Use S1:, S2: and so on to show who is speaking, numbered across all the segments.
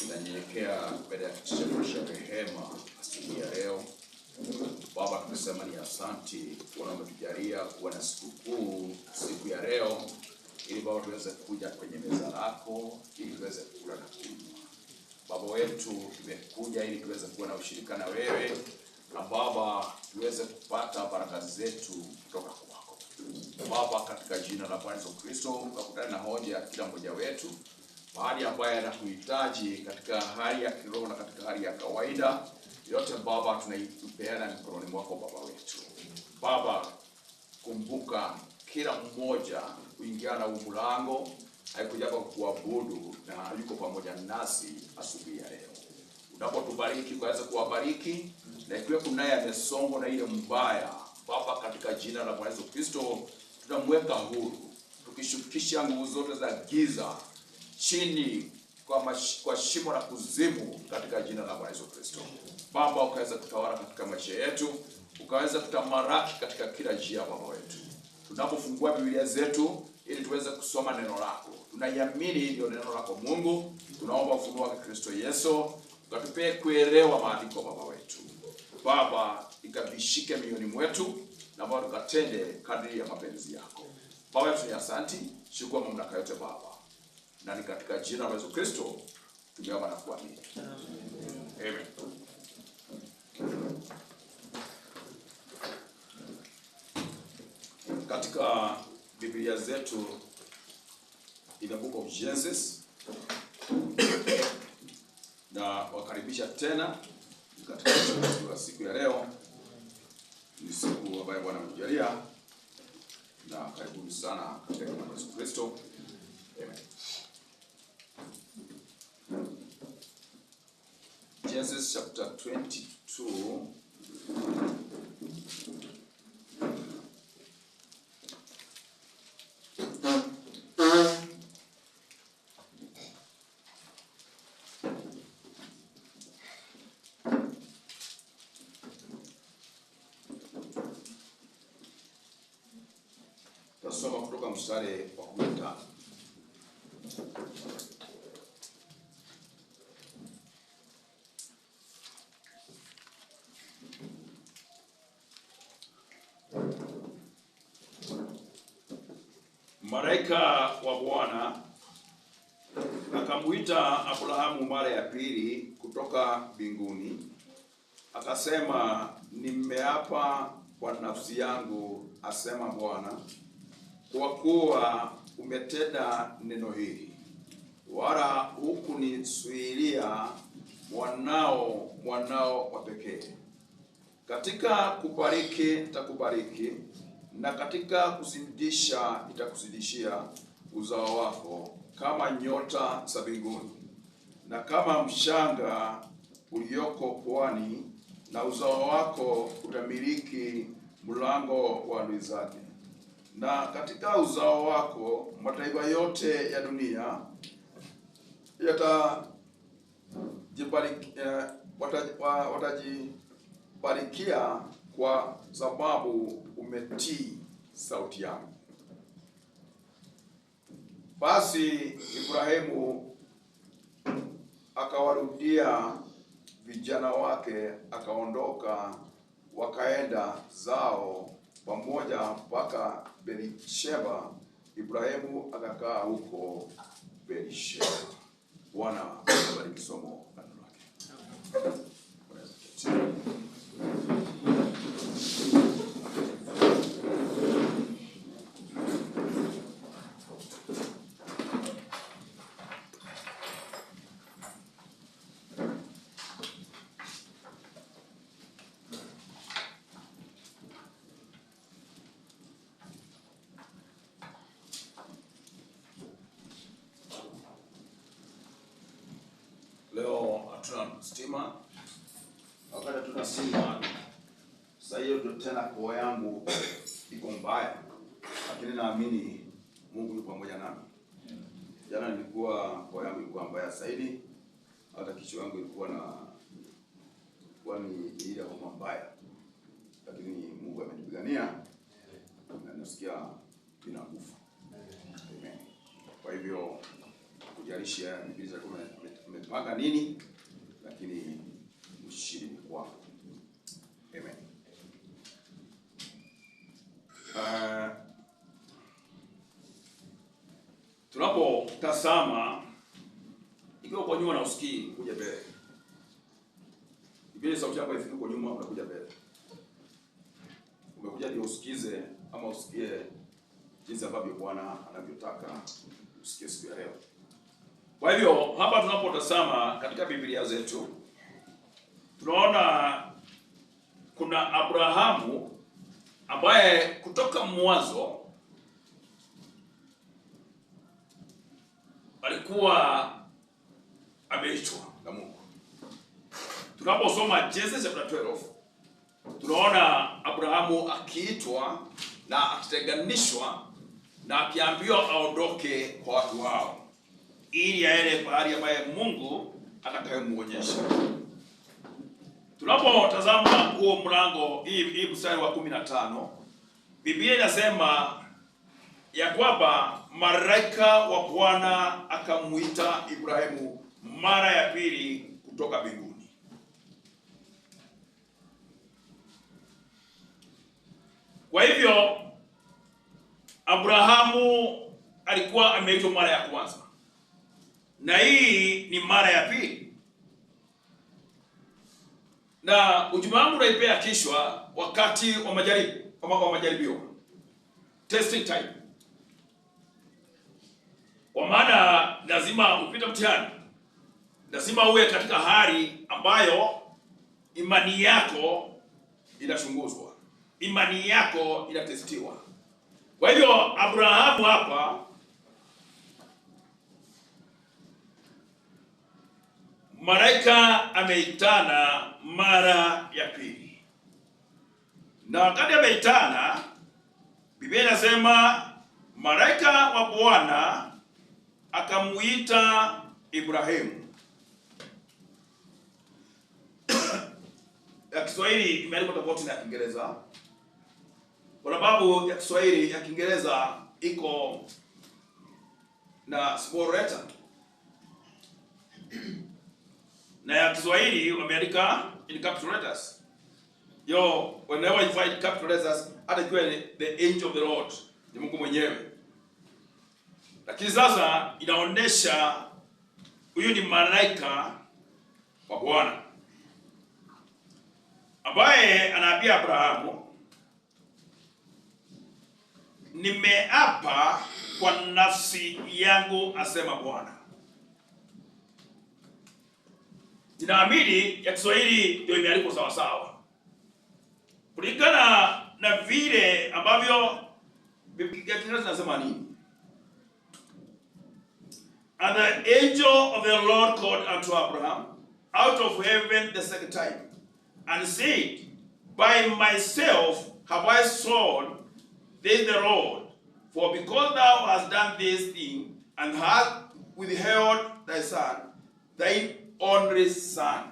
S1: Tunanyenyekea mbele ya kiti chako cha rehema asubuhi ya leo. Baba, tunasema ni asante kwa umetujalia kuwa na sikukuu siku ya leo, ili Baba tuweze kuja kwenye meza lako, ili tuweze kula na kunywa. Baba wetu, tumekuja ili tuweze kuwa na ushirika na wewe, na Baba tuweze kupata baraka zetu kutoka kwako. Baba, katika jina la Bwana Yesu Kristo, ukakutane na hoja ya kila mmoja wetu, mahali ambaye anatuhitaji katika hali ya kiroho na katika hali ya kawaida. Yote Baba tunaipeana mikononi mwako Baba wetu. Baba, kumbuka kila mmoja kuingia na mlango, haikuja kwa kuabudu, na yuko pamoja nasi asubuhi ya leo. Unapotubariki ukaweza kuwabariki, na ikiwa kunaye amesongwa na ile mbaya, Baba, katika jina la Bwana Yesu Kristo tunamweka huru, tukishukisha nguvu zote za giza chini kwa shimo la kuzimu katika jina la Bwana Yesu Kristo. Baba, ukaweza kutawala katika maisha yetu, ukaweza kutamaraki katika kila njia Baba wetu. Tunapofungua Biblia zetu ili tuweze kusoma neno lako, tunaiamini ndio neno lako Mungu. Tunaomba ufunuo wa Kristo Yesu, ukatupee kuelewa maandiko Baba wetu. Baba, ikavishike mioyoni mwetu, na Baba tukatende kadri ya mapenzi yako. Baba wetu, ni asante, chukua mamlaka yote Baba. Na ni katika jina la Yesu Kristo tumeomba na kuamini. Amen. Katika Biblia zetu in the book of Genesis, na wakaribisha tena katika siku ya leo. Ni siku ambayo Bwana ametujalia, na karibuni sana katika jina la Yesu Kristo. Amen. Genesis chapter 22. tutasoma kutoka mstari wa 15. Malaika wa Bwana akamuita Abrahamu mara ya pili kutoka mbinguni, akasema, nimeapa kwa nafsi yangu, asema Bwana, kwa kuwa umetenda neno hili, wala hukunisuilia mwanao wa pekee. Katika kubariki nitakubariki, na katika kuzidisha nitakuzidishia uzao wako kama nyota za mbinguni na kama mchanga ulioko pwani, na uzao wako utamiliki mlango wa adui zake. Na katika uzao wako mataifa yote ya dunia watajibarikia kwa sababu umetii sauti yangu. Basi Ibrahimu akawarudia vijana wake, akaondoka, wakaenda zao pamoja mpaka Beersheba. Ibrahimu akakaa huko Beersheba. Bwana abariki somo la neno lake. Leo hatuna stima, wakati hatuna stima. Sasa hiyo ndio tena kwa yangu iko mbaya, lakini naamini Mungu yuko pamoja nami. Jana nilikuwa kwa yangu ilikuwa mbaya zaidi, hata kichwa yangu ilikuwa ni ile homa mbaya, lakini Mungu amenipigania na nasikia nina nguvu. Amen. Kwa hivyo kujalisha Biblia kama umepanga nini, lakini ushindi ni kwako. Amen. Tunapotazama, ikiwa kwa nyuma na usikii, kuja mbele. Biblia sauti yako ifike kwa nyuma, unakuja mbele. Umekuja ndio usikize ama usikie jinsi ambavyo Bwana anavyotaka usikie siku ya leo. Kwa hivyo hapa tunapotazama katika Biblia zetu, tunaona kuna Abrahamu ambaye kutoka mwanzo alikuwa ameitwa na Mungu. Tunaposoma Genesis chapter 12, tunaona Abrahamu akiitwa na akitenganishwa na akiambiwa aondoke kwa watu wao ili aende pahali ambaye Mungu atakayemuonyesha. Tunapotazama huo mlango hii mstari wa 15, Biblia inasema ya kwamba malaika wa Bwana akamuita Ibrahimu mara ya pili kutoka mbinguni. Kwa hivyo Abrahamu alikuwa ameitwa mara ya kwanza, na hii ni mara ya pili. Na ujumbe wangu unaipea kishwa wakati wa majaribu, kama majaribio, testing time. Kwa maana lazima upite mtihani, lazima uwe katika hali ambayo imani yako inachunguzwa, imani yako inatestiwa. Kwa hivyo Abrahamu hapa malaika ameitana mara ya pili, na wakati ameitana, Biblia inasema malaika wa Bwana akamuita Ibrahimu. Ya Kiswahili imeandikwa tofauti na Kiingereza, kwa sababu ya Kiswahili ya Kiingereza
S2: iko na small letter na ya Kiswahili wameandika in capital letters. Whenever you find capital letters, hata ikiwa the angel of the Lord ni Mungu mwenyewe, lakini sasa inaonesha huyu ni malaika wa Bwana ambaye anaambia Abrahamu, nimeapa kwa nafsi yangu, asema Bwana. Ninaamini ya Kiswahili ndio imeandikwa sawa sawa, kulingana na vile ambavyo Biblia inasema nini. And the angel of the Lord called unto Abraham out of heaven the second time, and said, by myself have I sworn, saith the Lord, for because thou hast done this thing, and hast withheld thy son, thy only son.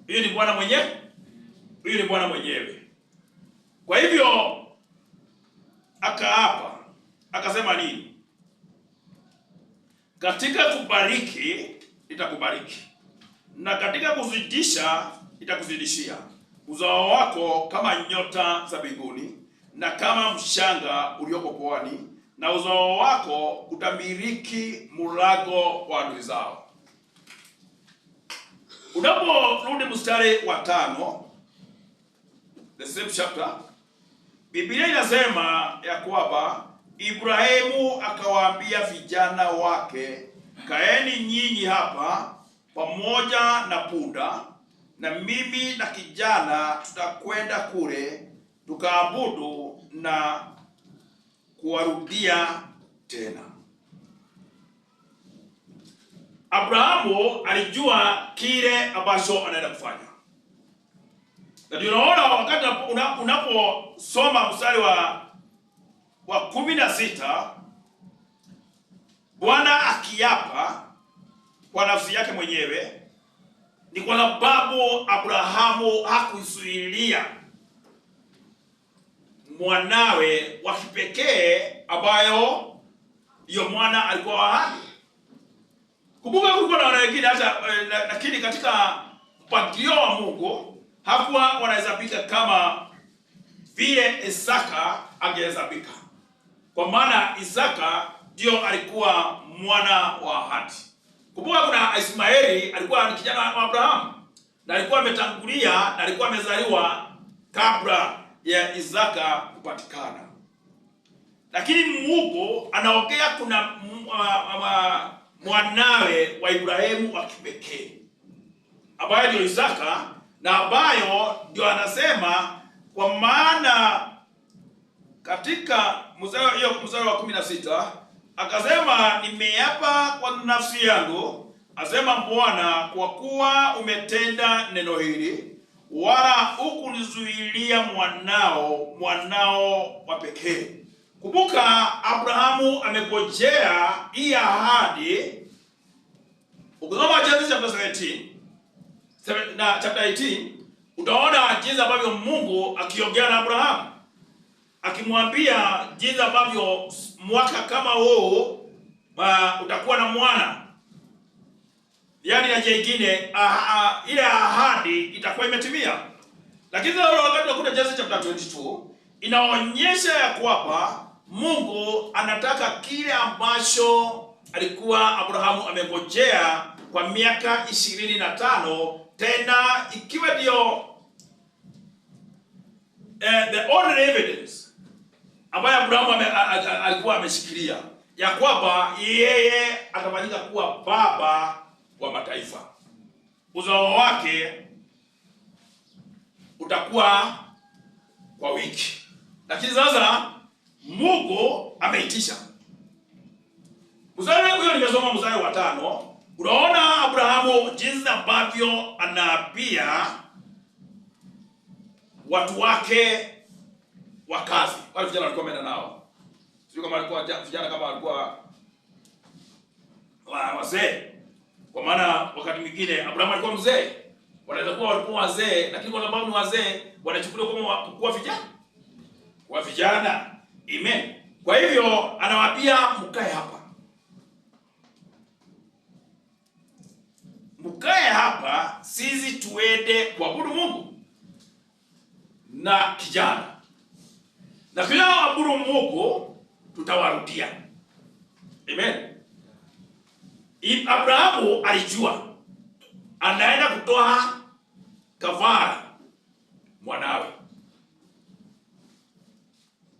S2: Huyu ni Bwana mwenyewe, huyu ni Bwana mwenyewe. Kwa hivyo akaapa, akasema nini? Katika kubariki nitakubariki, na katika kuzidisha nitakuzidishia. Uzao wako kama nyota za mbinguni na kama mshanga ulioko pwani, na uzao wako utamiliki mulago wa adui zao. Unaporudi mstari wa 5, the same chapter, Biblia inasema ya kwamba Ibrahimu akawaambia vijana wake, kaeni nyinyi hapa pamoja na punda, na mimi na kijana tutakwenda kule tukaabudu na kuwarudia tena. Abrahamu alijua kile ambacho anaenda kufanya. Na tunaona wakati unaposoma mstari wa 16, Bwana akiapa kwa nafsi yake mwenyewe, ni kwa sababu Abrahamu hakuisuilia mwanawe wa kipekee ambayo hiyo mwana alikuwa wa ahadi. Kumbuka kulikuwa na wengine hata lakini katika mpangilio wa Mungu hakuwa wanahesabika kama vile Isaka angehesabika. Kwa maana Isaka ndio alikuwa mwana wa ahadi. Kumbuka kuna Ismaeli alikuwa ni kijana wa Abrahamu, na alikuwa ametangulia na alikuwa amezaliwa kabla ya Isaka kupatikana. Lakini Mungu anaongea kuna mwanawe wa Ibrahimu wa kipekee ambaye ndio Isaka, na ambayo ndio anasema, kwa maana katika mstari wa 16 akasema, nimeapa kwa nafsi yangu, asema Bwana, kwa kuwa umetenda neno hili, wala hukunizuilia mwanao wa pekee. Kumbuka Abrahamu amegojea hii ahadi. Ukisoma Genesis chapter 17 na chapter 18, utaona jinsi ambavyo Mungu akiongea na Abrahamu, akimwambia jinsi ambavyo mwaka kama huu utakuwa na mwana. Yaani na jingine ile ahadi itakuwa imetimia. Lakini wakati wa Genesis chapter 22 inaonyesha ya kwamba Mungu anataka kile ambacho alikuwa Abrahamu amengojea kwa miaka 25, tena ikiwa ndio the only evidence ambayo Abrahamu alikuwa ameshikilia ya kwamba yeye atafanyika kuwa baba wa mataifa. Uzao wake utakuwa kwa wiki. Lakini sasa Mungu ameitisha. Mstari huyo nimesoma mstari wa 5. Unaona Abrahamu jinsi ambavyo anaapia watu wake wa kazi. Wale vijana walikuwa wameenda nao. Sio kama walikuwa vijana, kama walikuwa wazee. Kwa maana wakati mwingine Abrahamu alikuwa mzee. Wanaweza kuwa walikuwa wazee, lakini kwa sababu ni wazee wanachukuliwa kama kuwa vijana. Kwa vijana. Amen. Kwa hivyo anawaambia mkae hapa. Mkae hapa sisi tuende kuabudu Mungu na kijana. Na kila abudu Mungu tutawarudia. Amen. Abrahamu alijua anaenda kutoa kafara mwanawe.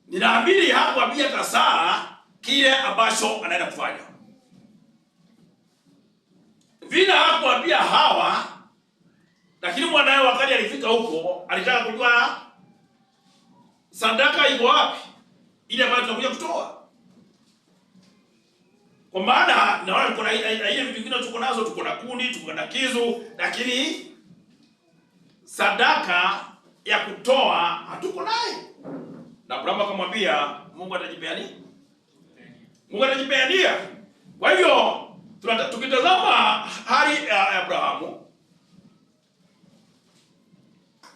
S2: Ninaamini hapo pia tasaa kile ambacho anaenda kufanya. Vile hapo pia Hawa, lakini mwanawe wakati alifika huko alitaka kujua sadaka iko wapi ile ambayo tunakuja kutoa. Kwa maana naona kuna ile vitu vingine tuko nazo, tuko na kuni, tuko na kisu, lakini sadaka ya kutoa hatuko naye. Na Abrahamu akamwambia Mungu atajipeania. Mungu atajipeania. Kwa hivyo tukitazama hali ya Abrahamu,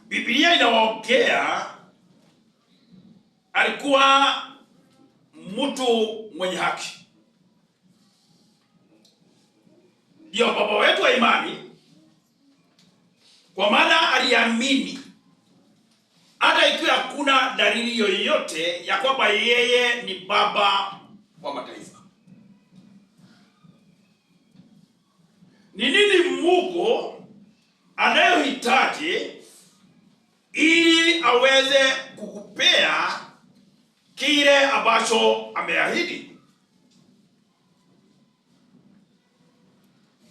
S2: Biblia inawaongea alikuwa mtu mwenye haki. Ndio baba wetu wa imani, kwa maana aliamini hata ikiwa hakuna dalili yoyote ya kwamba yeye ni baba wa mataifa. Ni nini Mungu anayohitaji ili aweze kukupea kile ambacho ameahidi?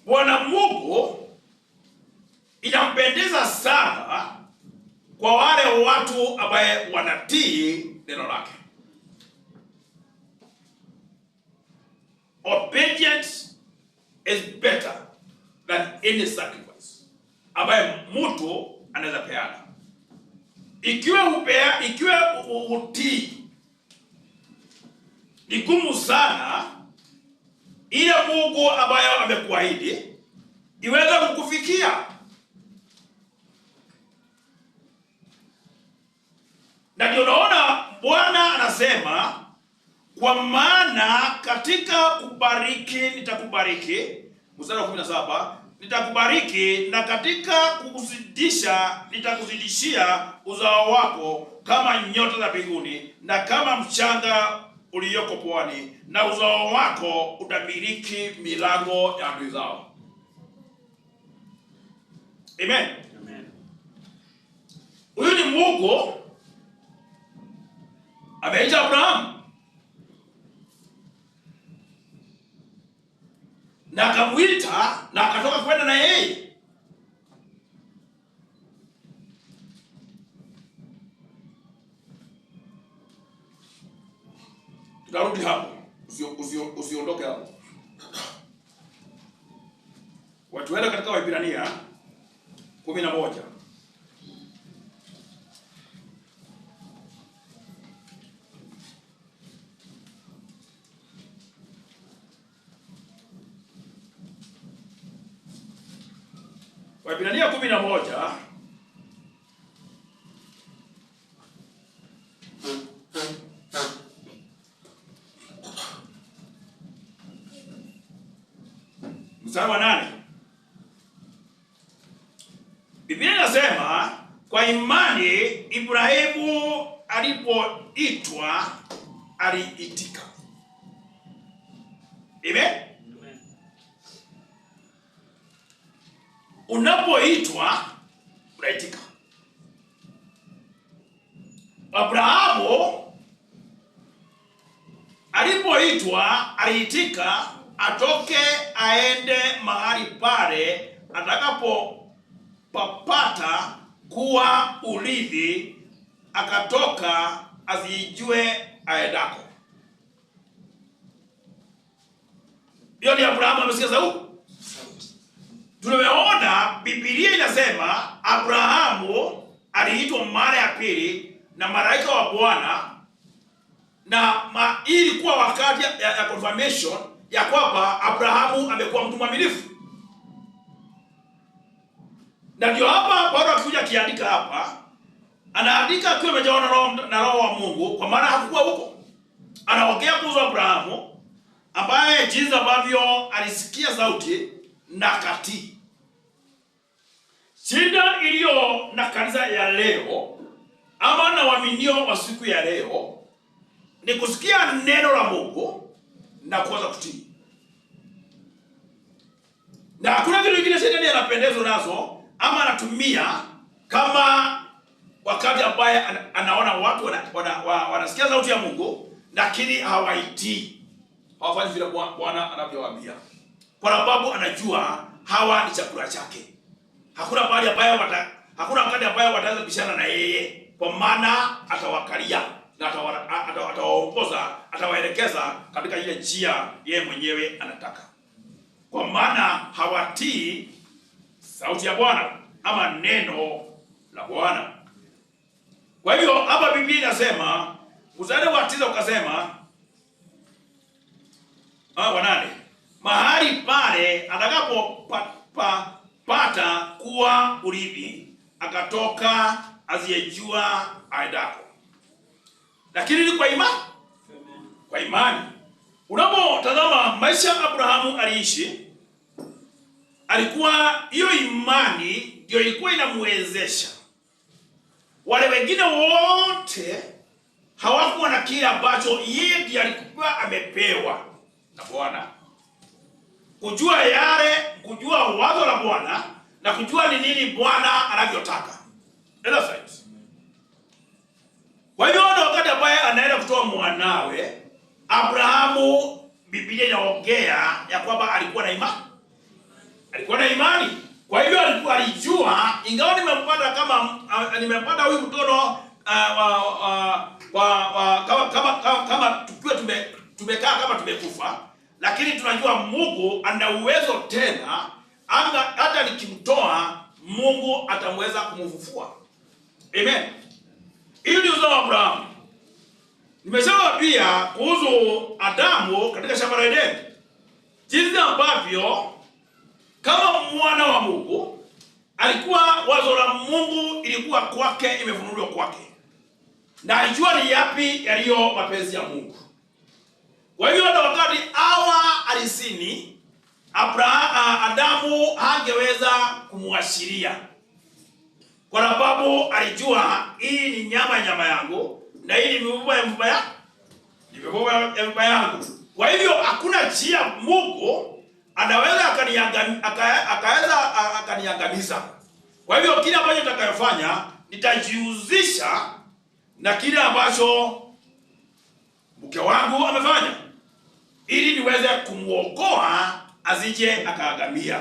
S2: Bwana Mungu inampendeza sana kwa wale watu ambaye wanatii neno lake. Obedience is better than any sacrifice ambaye mtu anaweza peana. Ikiwa utii ni gumu sana, ile Mungu ambayo amekuahidi iweze kukufikia. Na ndio unaona Bwana anasema, kwa maana katika kubariki nitakubariki, mstari wa 17, nitakubariki, na katika kukuzidisha nitakuzidishia uzao wako kama nyota za mbinguni na kama mchanga ulioko pwani, na uzao wako utamiliki milango ya adui zao. Amen. Amen. Huyu ni Mungu ameita Abrahamu na akamwita na akatoka kwenda na yeye. Tutarudi hapo. Usiondoke hapo. Watu wale katika Waebrania 11. Waebrania 11 mstari wa 8. Biblia inasema, kwa imani Ibrahimu alipoitwa aliitika. Amen. Unapoitwa unaitika. Abrahamu alipoitwa aliitika, atoke aende mahali pale atakapopapata kuwa urithi, akatoka azijue aendako. Hiyo ni Abrahamu amesikia sauti. Tumeona Biblia inasema Abrahamu aliitwa mara ya pili na malaika wa Bwana, na ilikuwa wakati ya confirmation ya kwamba Abrahamu amekuwa mtu mwaminifu. Na ndio hapa Paulo akikuja kiandika hapa, anaandika akiwa amejawa na roho wa Mungu, kwa maana hakuwa huko. anaongea kuhusu Abrahamu ambaye jinsi ambavyo alisikia sauti na katii. Shida iliyo na kanisa ya leo ama na waaminio wa siku ya leo ni kusikia neno la Mungu na kuanza kutii. Na hakuna kitu kingine shetani anapendezwa nazo ama anatumia kama wakati ambaye anaona watu wanasikia sauti ya Mungu lakini hawaitii. Hawafanyi vile Bwana anavyowaambia. Kwa sababu anajua hawa ni chakula chake. Hakuna wakati ambaye wataweza bishana na yeye, kwa maana atawakalia na atawaongoza, atawaelekeza katika ile njia yeye mwenyewe anataka. Kwa maana hawatii sauti ya Bwana ama neno la Bwana. Kwa hivyo hapa Biblia inasema mstari wa 9 ukasema wanane, mahali pale atakapopata kuwa urithi akatoka asiyejua aendako. Lakini ni kwa imani. Kwa imani. Unapotazama maisha ya Abrahamu aliishi, alikuwa hiyo imani ndio ilikuwa inamwezesha. Wale wengine wote hawakuwa na kile ambacho yeye ndiye alikuwa amepewa na Bwana. Kujua yale, kujua wazo la Bwana na kujua ni nini Bwana anavyotaka. Kwa hivyo wakati ambaye anaenda kutoa mwanawe, Abrahamu, Biblia inaongea ya kwamba alikuwa na imani. Alikuwa na imani. Kwa hivyo alikuwa alijua, ingawa nimempata huyu mtoto kama tukiwa tumekaa kama tumekufa, lakini tunajua Mungu ana uwezo tena, hata nikimtoa Mungu atamweza kumfufua. Amen. Hiyo ndio uzao wa Abrahamu. Nimesema pia kuhusu Adamu katika shamba la Edeni, jinsi ambavyo kama mwana wa Mungu alikuwa wazo la Mungu ilikuwa kwake, imefunuliwa kwake, na alijua ni yapi yaliyo mapenzi ya Mungu. Kwa hivyo hata wakati Hawa alisini, Adamu hangeweza kumwashiria, kwa sababu alijua hii ni nyama yangu na hii ni mifupa ya mifupa yangu. Kwa hivyo hakuna njia Mungu anaweza akaniangamiza. Kwa hivyo kile ambacho nitakayofanya, nitajihusisha na kile ambacho mke wangu amefanya, ili niweze kumuokoa asije akaagamia.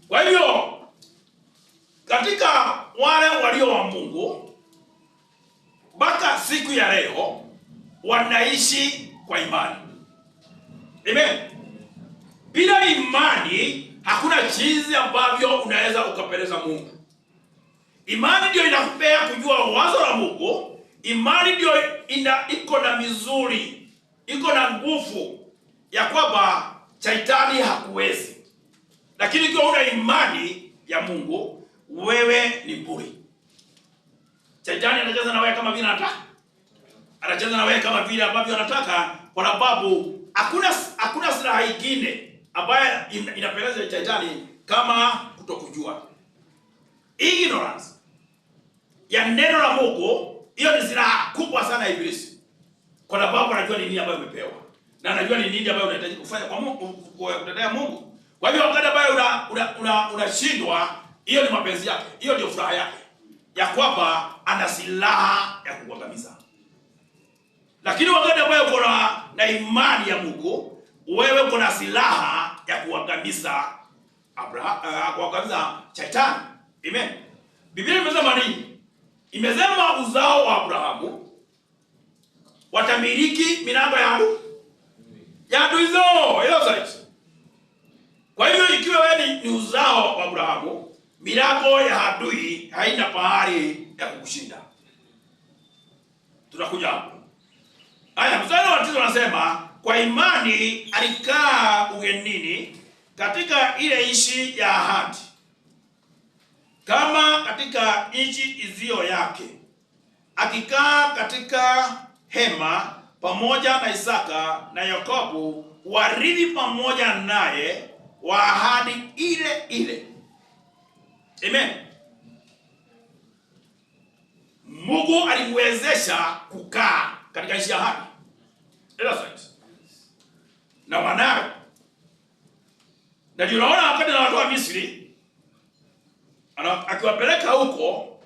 S2: Kwa hivyo katika wale walio wa Mungu mpaka siku ya leo wanaishi kwa imani. Amen. Bila imani hakuna jinsi ambavyo unaweza ukapeleza Mungu. Imani ndio inakupea kujua wazo la Mungu. Imani ndio iko na mizuri, iko na nguvu ya kwamba Shetani hakuwezi. Lakini ikiwa una imani ya Mungu, wewe ni bure. Shetani anacheza na wewe kama vile anataka. Anacheza na wewe kama vile ambavyo anataka, kwa sababu hakuna silaha nyingine ambayo inapeleza Shetani kama kutokujua. Ignorance ya neno la Mungu, hiyo ni silaha kubwa sana ya Ibilisi. Kwa sababu anajua ni nini ambayo umepewa, na anajua ni nini ambayo unahitaji kufanya kwa Mungu, kutetea Mungu. Kwa hivyo wakati ambayo unashindwa, hiyo ni mapenzi yake. Hiyo ndio furaha yake, ya kwamba ana silaha ya kukuangamiza. Lakini wakati ambayo uko na imani ya Mungu, wewe uko na silaha ya kuangamiza kuangamiza Shetani. Amen. Biblia imesema nini? Imesema uzao wa Abrahamu watamiliki milango ya adui zao. Kwa hivyo ikiwa wewe ni uzao wa Abrahamu, milango ya adui haina pahali ya kukushinda. Tunakuja hapo. Haya, mstari wa 9 unasema, kwa imani alikaa ugenini katika ile nchi ya ahadi, kama katika nchi isiyo yake, akikaa katika hema pamoja na Isaka na Yakobo warithi pamoja naye wa ahadi ile ile. Amen. Mungu alimwezesha kukaa katika nchi ya ahadi. Na wanawe. Na tunaona wakati anawatoa Misri, akiwapeleka huko,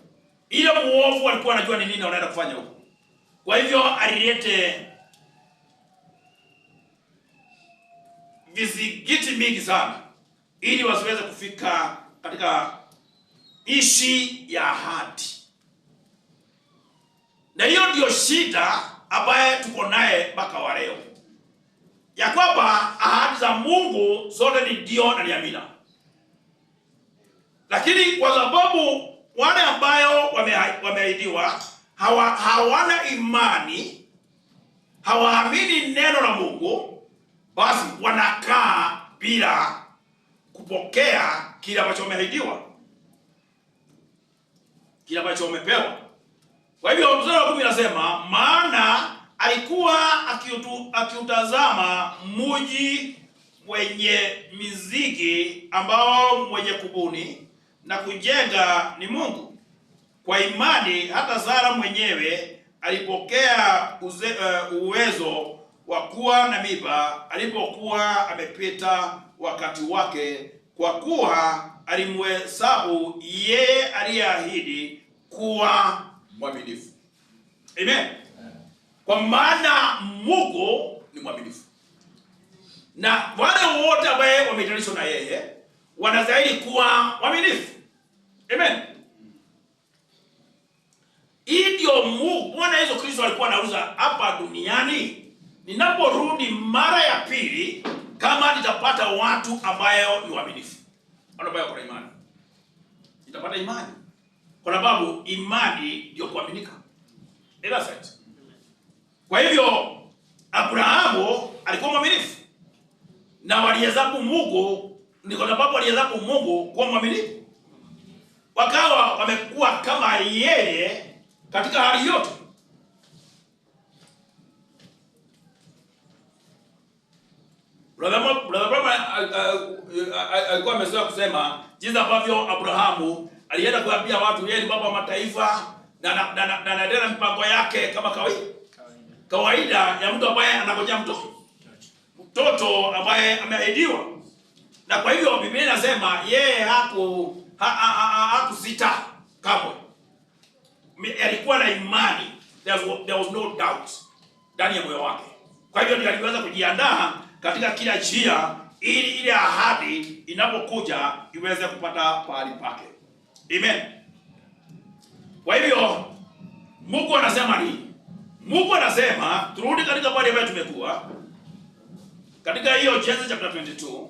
S2: ile muovu alikuwa anajua ni nini anaenda kufanya huko. Kwa hivyo alilete vizingiti mingi sana ili wasiweze kufika katika nchi ya ahadi. Na hiyo ndio shida ambaye tuko naye mpaka wa leo, ya kwamba ahadi za Mungu zote ni ndio na ni amina, lakini kwa sababu wale ambayo wameahidiwa hawana imani, hawaamini neno la Mungu, basi wanakaa bila kupokea kile ambacho wameahidiwa, kile ambacho wamepewa. Kwa hivyo mstari wa 10 inasema, maana alikuwa akiutazama mji mwenye misingi ambao mwenye kubuni na kujenga ni Mungu. Kwa imani hata Sara mwenyewe alipokea uwezo wa kuwa na mimba alipokuwa amepita wakati wake, kwa kuwa alimhesabu yeye aliyeahidi kuwa mwaminifu. Amen. Kwa maana Mungu ni mwaminifu, na wale wote ambao wameitanishwa na yeye wanastahili kuwa mwaminifu. Amen. Hii ndio Mungu Bwana Yesu Kristo alikuwa anauliza hapa duniani, ninaporudi mara ya pili, kama nitapata watu ambayo ni waaminifu, ambayo kuna imani. Nitapata imani, kwa sababu imani ndio kuaminika. Kwa hivyo Abrahamu alikuwa mwaminifu, na walihesabu Mungu, ni kwa sababu walihesabu Mungu kuwa mwaminifu, wakawa wamekuwa kama yeye katika hali yote. Alikuwa amesema kusema jinsi ambavyo Abrahamu alienda kuambia watu yeye ni baba wa mataifa, na anaendelea mpango yake kama kawaida ya mtu ambaye anangojea mtoto ambaye ameahidiwa. Na kwa hivyo Biblia inasema yeye hakusita kamwe. Alikuwa na imani, there was no doubt ndani ya moyo wake. Kwa hivyo ndiye aliweza kujiandaa katika kila njia ili ile ahadi inapokuja iweze kupata pahali pake. Amen. Kwa hivyo Mungu anasema nini? Mungu anasema turudi katika pale ambapo tumekuwa katika hiyo Genesis chapter 22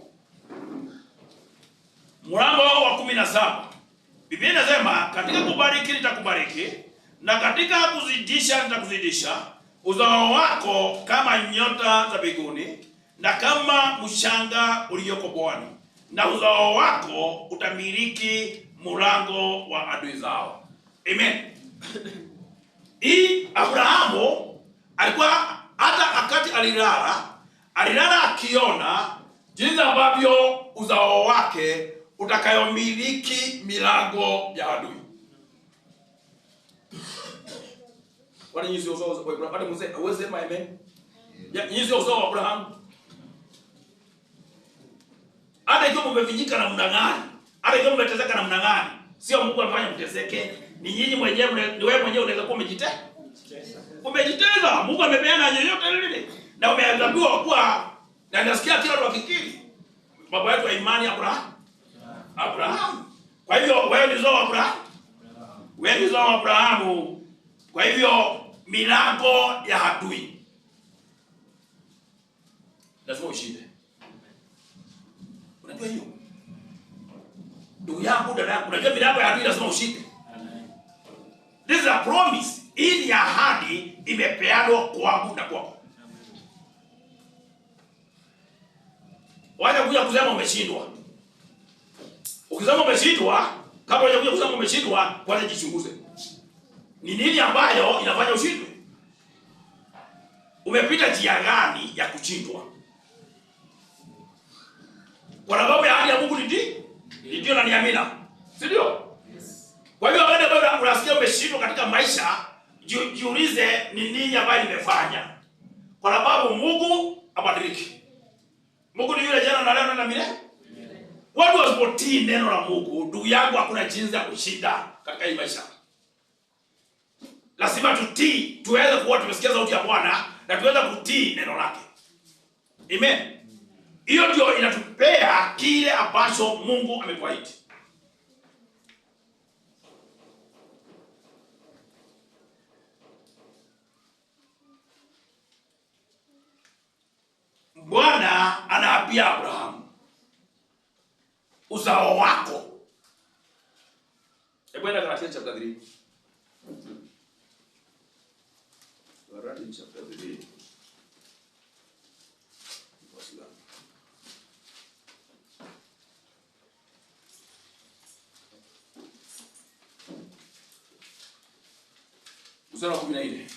S2: mlango wa 17. Biblia inasema katika kubariki nitakubariki, na katika kuzidisha nitakuzidisha, uzao wako kama nyota za mbinguni na kama mshanga ulioko pwani, na uzao wako utamiliki mlango wa adui zao. Amen. Hii Abrahamu alikuwa hata wakati alilala akiona jinsi ambavyo uzao wake utakayomiliki milango ya adui. Wale nyinyi uzao wa Abrahamu, hata mzee aweze sema amen. Nyinyi uzao wa Abrahamu. Hata ikiwa mmevinyika namna gani, hata ikiwa mmeteseka namna gani, sio Mungu anafanya mteseke. Ni nyinyi mwenyewe, ni wewe mwenyewe unaweza kuwa umejiteza. Mungu amepeana yoyote lile, na umeadhibiwa kuwa, na nasikia kila mtu akikiri baba yetu wa imani Abrahamu. Kwa hivyo wewe ni uzao wa Abrahamu. Wewe ni uzao wa Abrahamu. Kwa hivyo milango ya adui lazima ushinde. Unajua hiyo? Ndugu yangu, dada yangu, unajua milango ya adui lazima ushinde. This is a promise. Hii ni ahadi imepeanwa kwangu na kwako. Wacha kuja kusema umeshindwa. Ukisema umeshindwa, kabla hujakuja kusema umeshindwa, kwanza jichunguze. Ni nini ambayo inafanya ushindwe? umepita njia gani ya kushindwa? Kwa sababu ya ahadi ya Mungu ndio na niamina. Si ndio? Kwa hiyo baada ya unasikia umeshindwa katika maisha, jiulize ni nini ambayo nimefanya. Kwa sababu Mungu abadiliki. Mungu ni yule jana na leo na milele. Watu wasipotii neno la Mungu, ndugu yangu, hakuna jinsi ya kushinda katika hii maisha. Lazima tutii, tuweze kuwa tumesikia sauti ya Bwana na tuweze kutii neno lake. Amen. Hiyo ndio inatupea kile ambacho Mungu ametuahidi. Bwana anaambia Abrahamu, uzao wako. Bwana Galatia chapter 3. Galatia chapter 3. Mstari wa 14.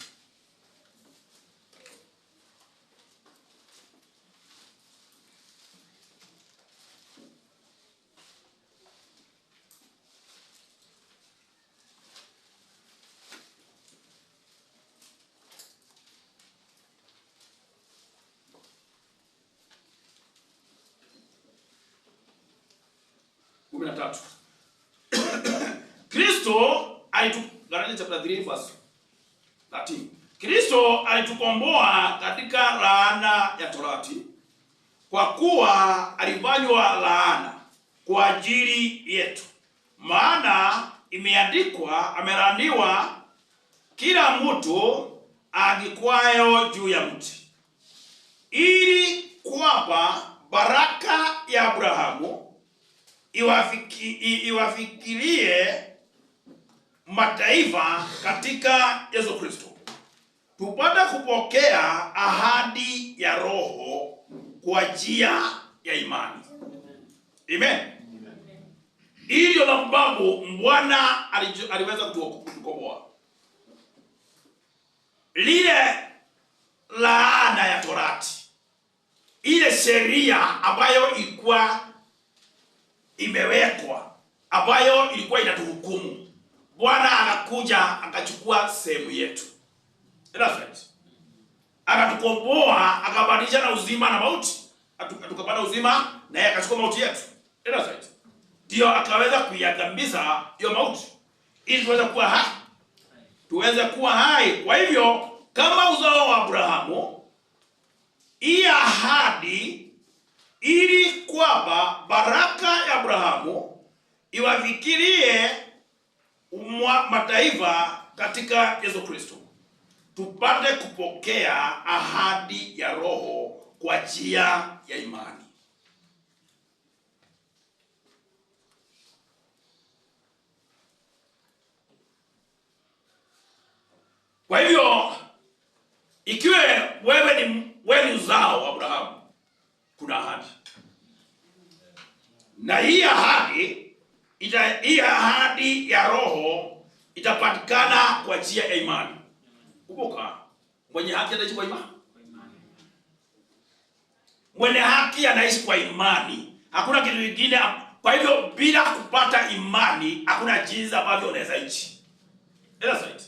S2: Galatia chapter 3 verse 13. Kristo alitukomboa katika laana ya torati, kwa kuwa alifanywa laana kwa ajili yetu. Maana imeandikwa, amelaaniwa kila mtu agikwayo juu ya mti, ili kwamba baraka ya Abrahamu iwafikirie mataifa katika Yesu Kristo, tupate kupokea ahadi ya Roho kwa njia ya imani. Amen. Hilo la sababu Bwana aliweza kutukomboa. Lile laana ya torati, ile sheria ambayo ilikuwa imewekwa, ambayo ilikuwa inatuhukumu, Bwana akakuja akachukua sehemu yetu. That's right. Akatukomboa, akabadilisha na uzima na mauti. Tukapata uzima na yeye akachukua mauti yetu. That's right. Ndio akaweza kuiangamiza hiyo mauti ili tuweze kuwa hai. Tuweze kuwa hai. Kwa hivyo kama uzao wa Abrahamu, hii ahadi ili kwamba baraka ya Abrahamu iwafikirie mataifa katika Yesu Kristo, tupate kupokea ahadi ya Roho kwa njia ya imani. Kwa hivyo ikiwa wewe ni uzao wa Abrahamu, kuna ahadi. Na hii ahadi ya Roho itapatikana kwa njia ya imani. Kumbuka, mwenye haki anaishi kwa imani. Mwenye haki anaishi kwa imani. Hakuna kitu kingine. Kwa hivyo bila kupata imani hakuna jinsi ambavyo unaweza ishi. That's right.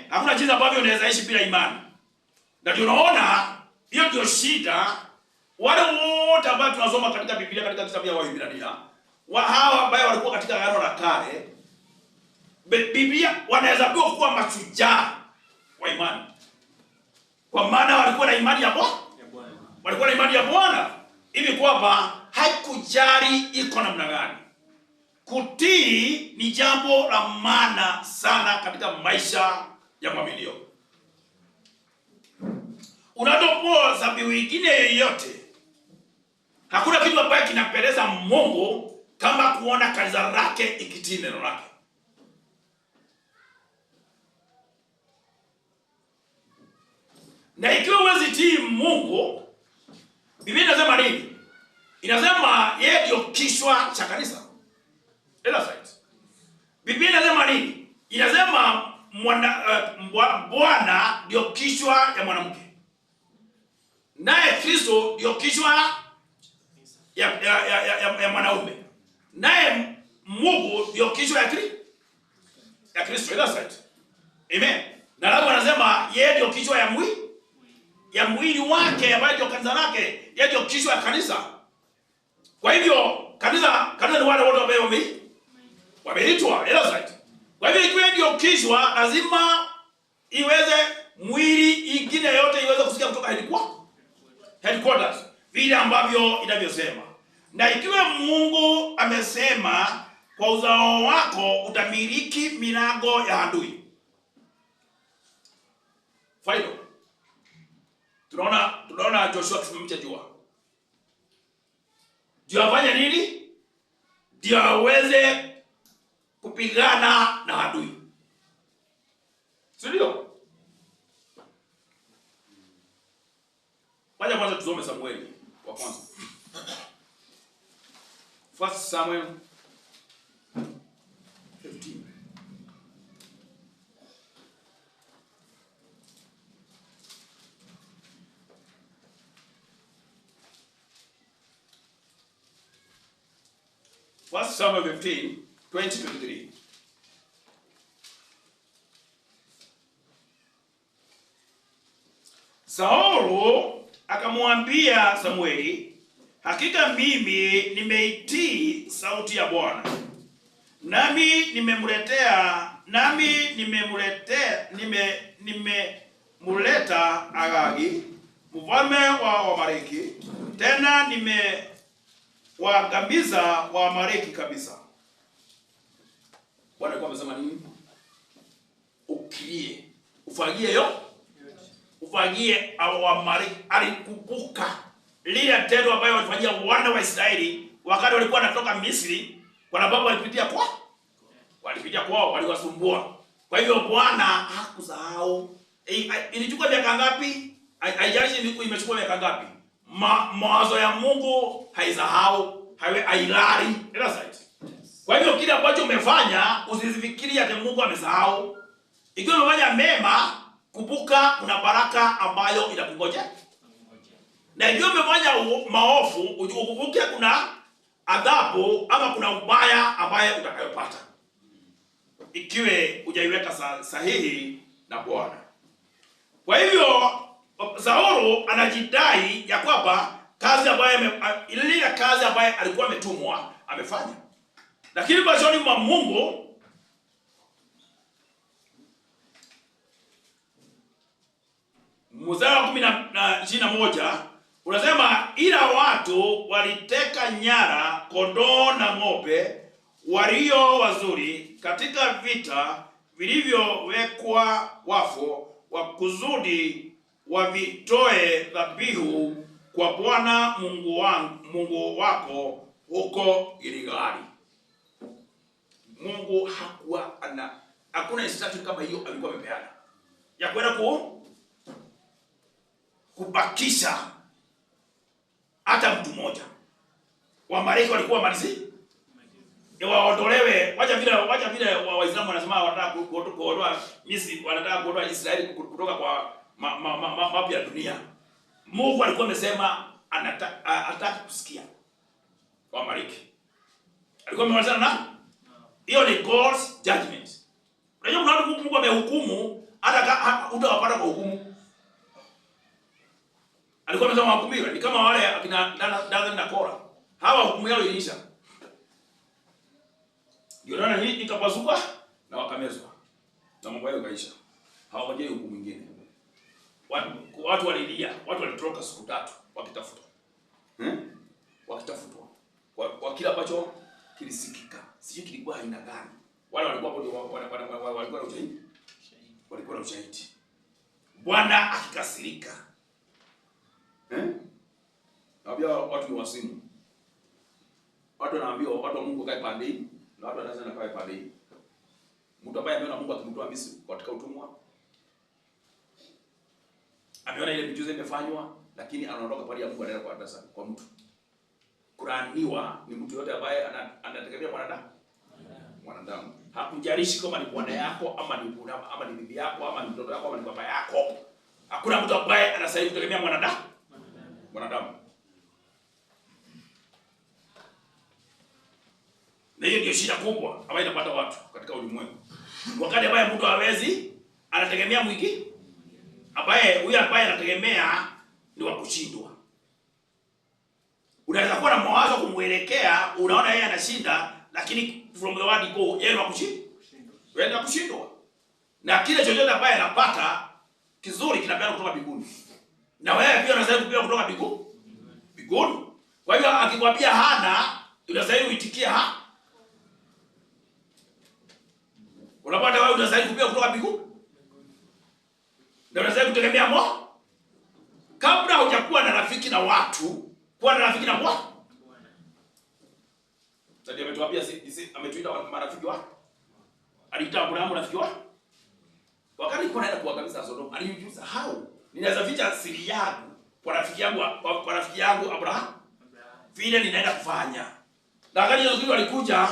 S2: Hakuna jinsi ambavyo unaweza ishi bila imani. Na tunaona hiyo ndio shida. Wale wote ambao tunasoma katika Biblia, katika kitabu cha Waebrania, hawa ambao walikuwa katika Agano la Kale, Biblia wanaweza kuwa mashujaa wa imani. Kwa maana walikuwa na imani ya Bwana. Walikuwa na imani ya Bwana. Hivi kwamba haikujali iko namna gani. Kutii ni jambo la maana sana katika maisha ya mwaminio. Unapokuwa dhabihu nyingine yoyote, hakuna kitu ambacho kinapendeza Mungu kama kuona kanisa lake ikitii neno lake. Na ikiwa huwezi tii Mungu, Biblia inasema nini? Inasema yeye ndio kichwa cha kanisa. Biblia inasema nini? Inasema Bwana ndio kichwa ya mwanamke, naye Kristo ndio kichwa ya mwanaume, naye Mungu ndio kichwa ya Kristo. That's right. Amen. Na hapo anasema yeye ndio kichwa ya mwili wake, ambaye ndio kanisa lake. Yeye ndio kichwa ya kanisa. Kwa hivyo kanisa ni wale wote ambao wameitwa. That's right. Kwa hivyo ikiwa ndio kichwa, lazima iweze mwili ingine yote iweze kusikia kutoka headquarters vile ambavyo inavyosema. Na ikiwa Mungu amesema kwa uzao wako utamiliki milango ya adui. Failo. Tunaona Joshua kisimamisha jua. Ndio afanye nini? Ndio aweze kupigana na adui. Sio? Kwanza tusome Samueli wa kwanza. First Samuel 15. First Samuel 15, 20-23. Saulu akamwambia Samueli, hakika mimi nimeitii sauti ya Bwana, nami nimemuleta Agagi mfalme wa Amaleki, tena nimewangamiza wa Amaleki kabisa. Bwana alikuwa amesema nini? Ukilie, ufagie wa Amaleki. Alikumbuka lile tendo ambayo walifanyia wana wa Israeli wakati walikuwa wanatoka Misri, kwa sababu walipitia kwao, waliwasumbua. Kwa hivyo Bwana hakusahau. Ilichukua miaka ngapi? Haijalishi imechukua miaka ngapi. Mawazo ya Mungu haisahau, hailali. Kwa hivyo kile ambacho umefanya usifikirie ati Mungu amesahau. Ikiwa umefanya mema, kumbuka kuna baraka ambayo inakungoja. Na ikiwa umefanya maovu, ukumbuke kuna adhabu ama kuna ubaya ambaye utakayopata ikiwa hujaiweka sahihi na Bwana. Kwa hivyo Saulu anajidai ya kwamba kazi ambayo alikuwa ametumwa amefanya. Lakini bashoni mwa Mungu mstari wa 21 unasema, ila watu waliteka nyara kondoo na ng'ombe walio wazuri katika vita vilivyowekwa wafu, wa kusudi wavitoe dhabihu kwa Bwana Mungu wako huko Gilgali. Mungu hakuna instruction kama hiyo alikuwa amepeana ya kwenda kubakisha hata mtu mmoja. Wamaleki walikuwa malizi waondolewe. Wacha vile Waislamu wanasema wanataka kuondoa Misri, wanataka kuondoa Israeli kutoka kwa mapi ya dunia. Mungu alikuwa amesema anataka kusikia Wamaleki. Alikuwa amewazana na hiyo ni God's judgment. Unajua kuna watu Mungu amehukumu hata utawapata kwa hukumu. Alikuwa amesema wahukumiwe ni kama wale akina Dathan na Kora. Hawa hukumu yao iliisha. Ndio naona hii ikapasuka na wakamezwa. Na mambo yao kaisha. Hawangojei hukumu nyingine. Watu walilia, watu walitoroka siku 3 wakitafuta. Wakitafutwa. Kwa kila ambacho kilisikika. Sijui kilikuwa aina gani. Wale walikuwa na ushahidi. Walikuwa na ushahidi. Bwana akikasirika. Naambia watu ni wasimu. Watu wanaambiwa watu wa Mungu kae pande hii na watu wanasema kae pande hii. Mtu ambaye ameona Mungu akimtoa Misri katika utumwa, ameona ile miujiza imefanywa, lakini anaondoka pale ya Mungu anaenda kwa darasa kwa mtu. Kulaaniwa ni mtu yote ambaye anategemea mwanadamu.
S1: mwanadamu.
S2: Hakujalishi kama ni bwana yako ama ni bibi yako ama ni mtoto wako ama ni baba yako. Hakuna mtu ambaye anastahili kutegemea mwanadamu. Na hiyo ndio shida kubwa ambayo inapata watu katika ulimwengu. Wakati ambaye mtu hawezi, anategemea mwingine. Huyu ambaye anategemea ni wa kushindwa. Unaweza kuwa na mawazo kumuelekea, unaona yeye anashinda, lakini from the word go, yeye ni wa kushindwa. Wewe ni wa kushindwa. Na kile chochote ambaye anapata kizuri kinapewa kutoka mbinguni. Na wewe pia unastahili kupewa kutoka mbinguni. Kwa hivyo akikwambia hana, unastahili uitikie ha. Unapata wewe unastahili kupewa kutoka mbinguni. Na unastahili kutegemea kabla hujakuwa na rafiki na watu, kuwa na rafiki na Bwana. Sasa ametuambia ametuita marafiki wake. Aliita Abrahamu rafiki wake. Wakati alikuwa anaenda kuangamiza Sodoma, alijiuliza how ninaweza ficha siri yangu kwa rafiki yangu Abrahamu? Vile ninaenda kufanya. Na wakati Yesu Kristo alikuja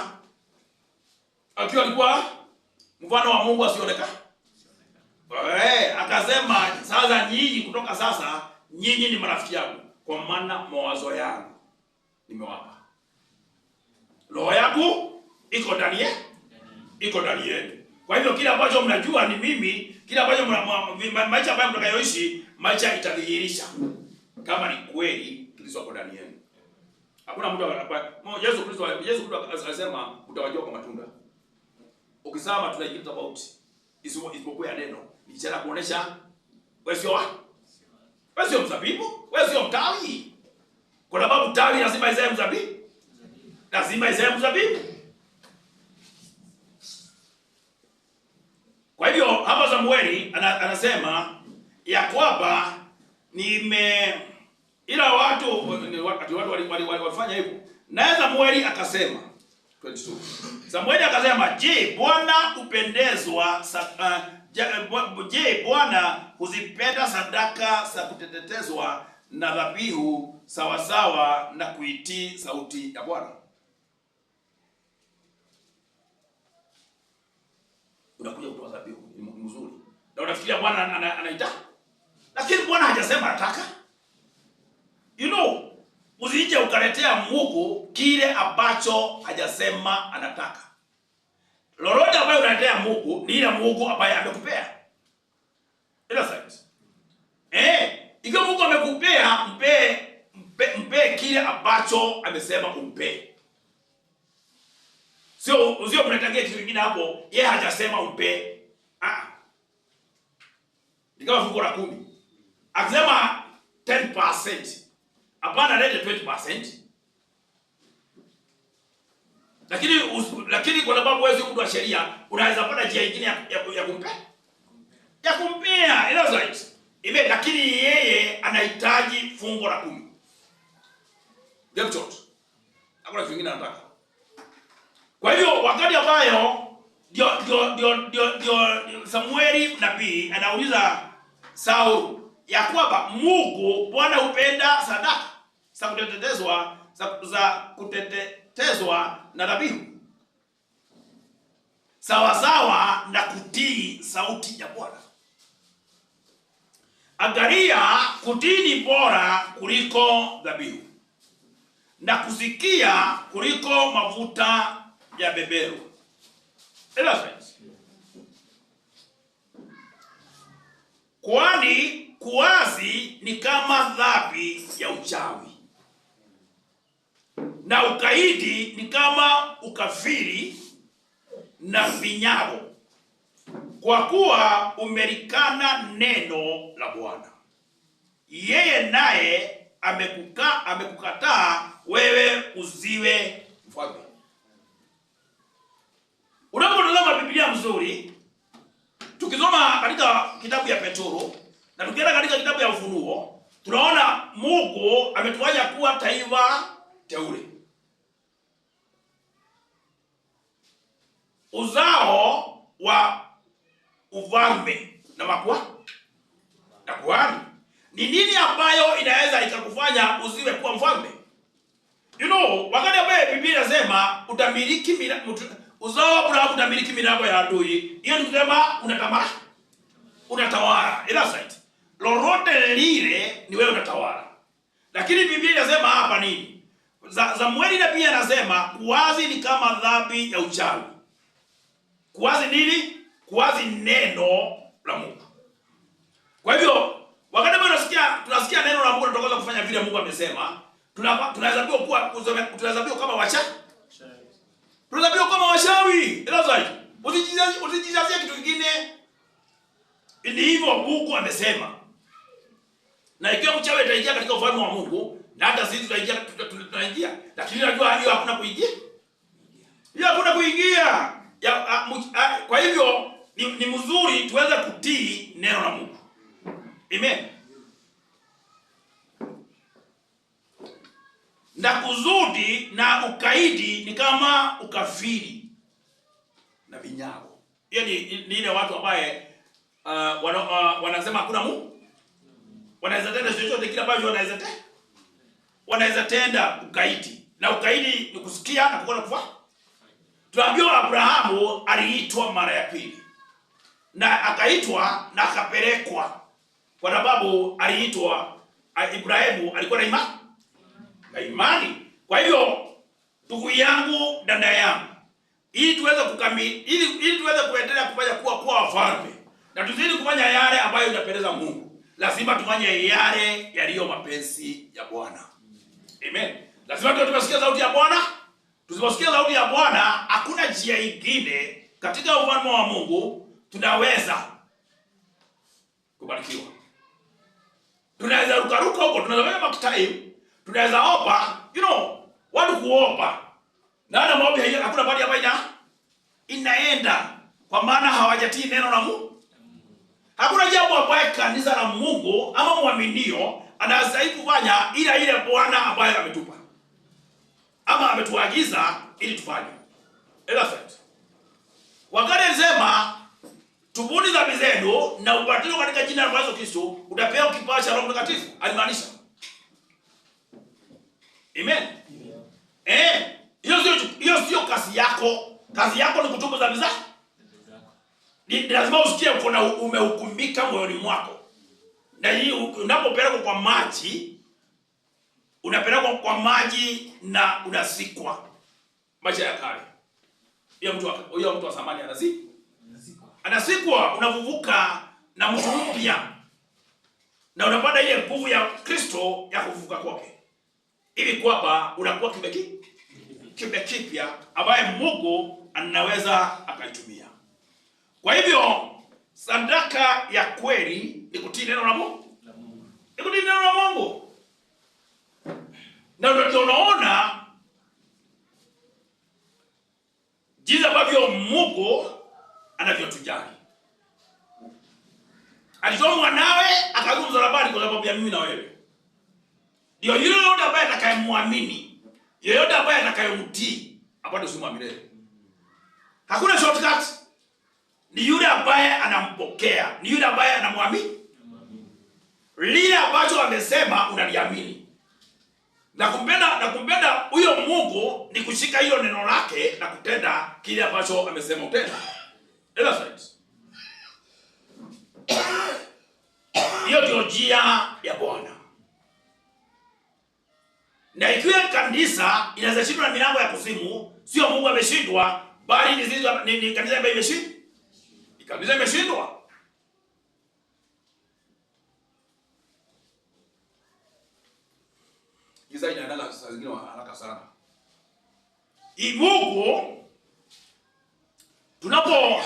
S2: akiwa alikuwa mfano wa Mungu asionekana. Akasema sasa nyinyi kutoka sasa nyinyi ni marafiki yangu kwa maana mawazo yangu nimewapa. Roho yangu iko ndani yenu. Kwa hivyo kila ambacho mnajua ni mimi, kila ambacho maisha ambayo mtakayoishi, maisha itadhihirisha kama ni kweli Kristo ako ndani yenu. Hakuna mtu Yesu Kristo alisema mtawajua kwa matunda. Ukisema matunda yenyewe tofauti isipokuwa neno, ni ishara kuonesha wewe sio mzabibu, wewe sio mtawi. Kwa sababu tawi lazima izae mzabibu. Kwa hivyo hapa Samueli anasema ya kwamba ila watu walifanya hivyo. Na Samueli akasema 22. Samueli akasema, "Je, Bwana Bwana huzipenda sadaka za kuteketezwa na dhabihu sawasawa na kuitii sauti ya Bwana?" Unakuja kutoa dhabihu nzuri. Na unafikiria Bwana anaita? Lakini Bwana hajasema anataka. Usije ukaletea Mungu kile ambacho hajasema anataka. Lolote ambayo unaletea Mungu ni ile Mungu ambaye amekupea. Ila sasa. Ikiwa Mungu amekupea, mpe kile ambacho amesema umpe. Sio mnatangia kitu kingine hapo, yeye hajasema umpe. Nikawa fungu la 10. Akisema 10%. Hapana lete 20%. Lakini kwa sababu wewe si mtu wa sheria, unaweza pata njia nyingine ya kumpea. Ila right. Lakini yeye anahitaji fungu la 10. Get short. Hakuna kitu kingine anataka. Kwa hivyo wakati ambayo ndio Samueli nabii anauliza Saul ya kwamba Mungu Bwana hupenda sadaka za kuteketezwa na dhabihu sawasawa na kutii sauti ya Bwana. Angalia, kutii ni bora kuliko dhabihu na kusikia kuliko mafuta ya beberu. Kwani kuasi ni kama dhambi ya uchawi, na ukaidi ni kama ukafiri na vinyago, kwa kuwa umelikana neno la Bwana, yeye naye amekukataa wewe usiwe mfalme. Unapotazama Biblia mzuri, tukisoma katika kitabu ya Petro na tukienda katika kitabu ya Ufunuo, tunaona Mungu ametuaja kuwa taifa teule, uzao wa ufalme na kuhani. Ni nini ambayo inaweza ikakufanya usiwe kuwa mfalme? Wakati ambaye Biblia inasema uzao wa Abrahamu utamiliki milango ya adui. Hiyo ni kusema unatawala. Ila sasa lolote lile ni wewe unatawala. Lakini Biblia inasema hapa nini? Samueli na pia anasema kuwazi ni kama dhambi ya uchawi. Kuwazi nini? Kuwazi neno la Mungu. Kwa hivyo wakati tunasikia neno la Mungu tunataka kufanya vile Mungu amesema, tunahesabiwa kama wachawi. Tunahesabiwa kama washawi. Ila zaidi usijijazie kitu kingine. Ni hivyo Mungu amesema. Na ikiwa mchawi ataingia katika ufalme wa Mungu, na hata sisi tutaingia. Lakini unajua hiyo hakuna kuingia. Hiyo hakuna kuingia. Kwa hivyo ni mzuri tuweze kutii neno la Mungu. Amen. Na kuzudi na ukaidi ni kama ukafiri na vinyago. Hiyo ni ile watu ambaye wanasema hakuna Mungu. Wanaweza tenda chochote kile ambacho wanaweza tenda ukaidi. Na ukaidi ni kusikia na kuona kufa. Tunaambiwa Abrahamu aliitwa mara ya pili. Na akaitwa na akapelekwa. Kwa sababu aliitwa Ibrahimu alikuwa na imani. Kwa hivyo ndugu yangu, dada yangu, ili tuweze ili tuweze kuendelea kufanya kuwa wafalme na tuzidi kufanya yale ambayo yanapendeza Mungu, lazima tufanye yale yaliyo mapenzi ya Bwana. Amen. Lazima tusikie sauti ya Bwana. Tusiposikia sauti ya Bwana, hakuna njia nyingine katika ufalme wa Mungu tunaweza kubarikiwa. Tunaweza rukaruka huko, tunaweza fanya makitime, tunaweza omba, watu kuomba. Na hata maombi hakuna bali hapa inaenda kwa maana hawajatii neno la Mungu. Hakuna jambo ambaye kanisa la Mungu ama muaminio anastahili kufanya ile Bwana ambaye ametupa ama ametuagiza ili tufanye. Elafet. Wakati alisema tubuni dhambi zenu na ubatizo katika jina la Yesu Kristo, utapewa kipawa cha Roho Mtakatifu. Alimaanisha. Amen. Hiyo sio kazi yako. Kazi yako ni kutubu dhambi zako. Ni lazima usikie umehukumika moyoni mwako. Na hii unapopelekwa kwa maji, unapelekwa kwa maji na unasikwa. Maji ya kale. Huyo mtu wa zamani anasikwa, unavuvuka na mtu mpya. Na unapata ile nguvu ya Kristo ya kuvuka kwake. Ili kwamba unakuwa kiumbe kipya ambaye Mungu anaweza akaitumia. Kwa hivyo sadaka ya kweli ni kutii neno la Mungu. Ni kutii neno la Mungu. Na ndio unaona jinsi ambavyo Mungu anavyotujali. Alitoa mwanawe akaguza msalabani kwa sababu ya mimi na wewe. Ndio yule yote ambaye atakayemwamini, yeyote ambaye atakayemtii apate uzima wa milele. Hakuna shortcut. Ni yule ambaye anampokea, ni yule ambaye anamwamini. Lile ambacho amesema unaliamini. Na kumpenda huyo Mungu ni kushika hilo neno lake na kutenda kile ambacho amesema utenda. Hiyo ndio njia ya Bwana. Na ikiwa kanisa inaweza shindwa na milango ya kuzimu, sio Mungu ameshindwa, bali ni kanisa ambayo imeshindwa. Kanisa imeshindwa. Giza inaenda saa zingine haraka sana. Mungu hapo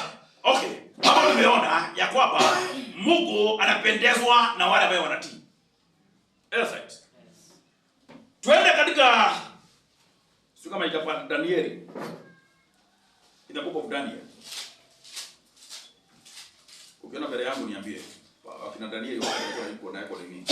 S2: tumeona ya kwamba Mungu anapendezwa na wale ambao wanatii. Right. Twende katika sio kama itapata Danieli. In the book of Daniel. Ukiona mbele yangu niambie. Wakina Danieli wanakuwa yuko na yuko nini?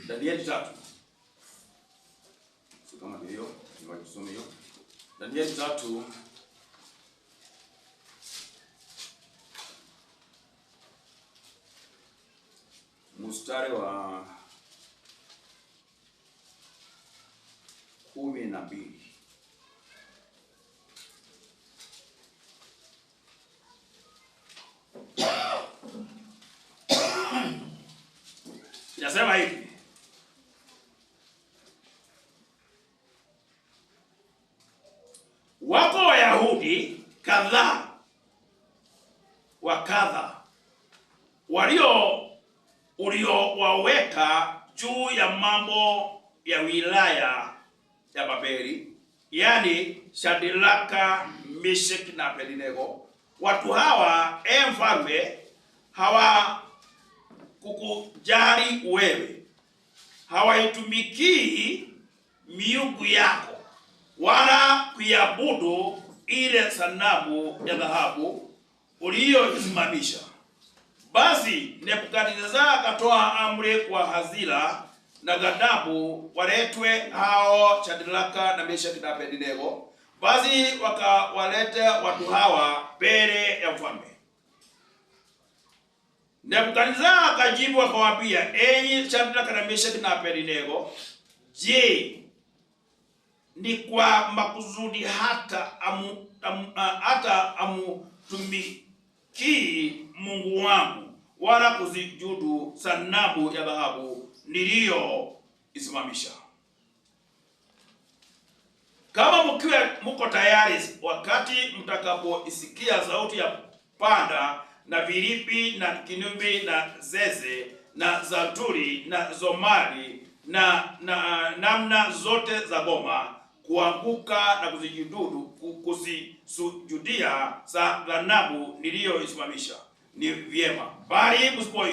S2: Danieli 3. Sio kama ndio ni tusome hiyo. Danieli 3 mstari wa 12. Inasema hivi: wako Wayahudi kadhaa wa kadha uliowaweka juu ya mambo ya wilaya ya Babeli, yani Shadraka, Meshaki na Abednego. Watu hawa, mfalme, hawa kukujali wewe, hawaitumikii miungu yako wala kuiabudu ile sanamu ya dhahabu uliyoisimamisha. Basi Nebukadneza akatoa amri kwa hasira na ghadhabu waletwe hao Shadraka na Meshaki na Abednego. Basi wakawaleta watu hawa mbele ya mfalme. Nebukadneza akajibu akawaambia, enyi Shadraka na Meshaki na Abednego, je, ni kwa makusudi hata amutumikii Mungu wangu wala kuzijudu sanamu ya dhahabu niliyoisimamisha? Kama mko tayari, wakati mtakapoisikia sauti ya panda na viribi na kinubi na zeze na zaturi na zomari na namna zote za goma kuanguka na kuzisujudia sanamu niliyoisimamisha, ni vyema. Bali msipo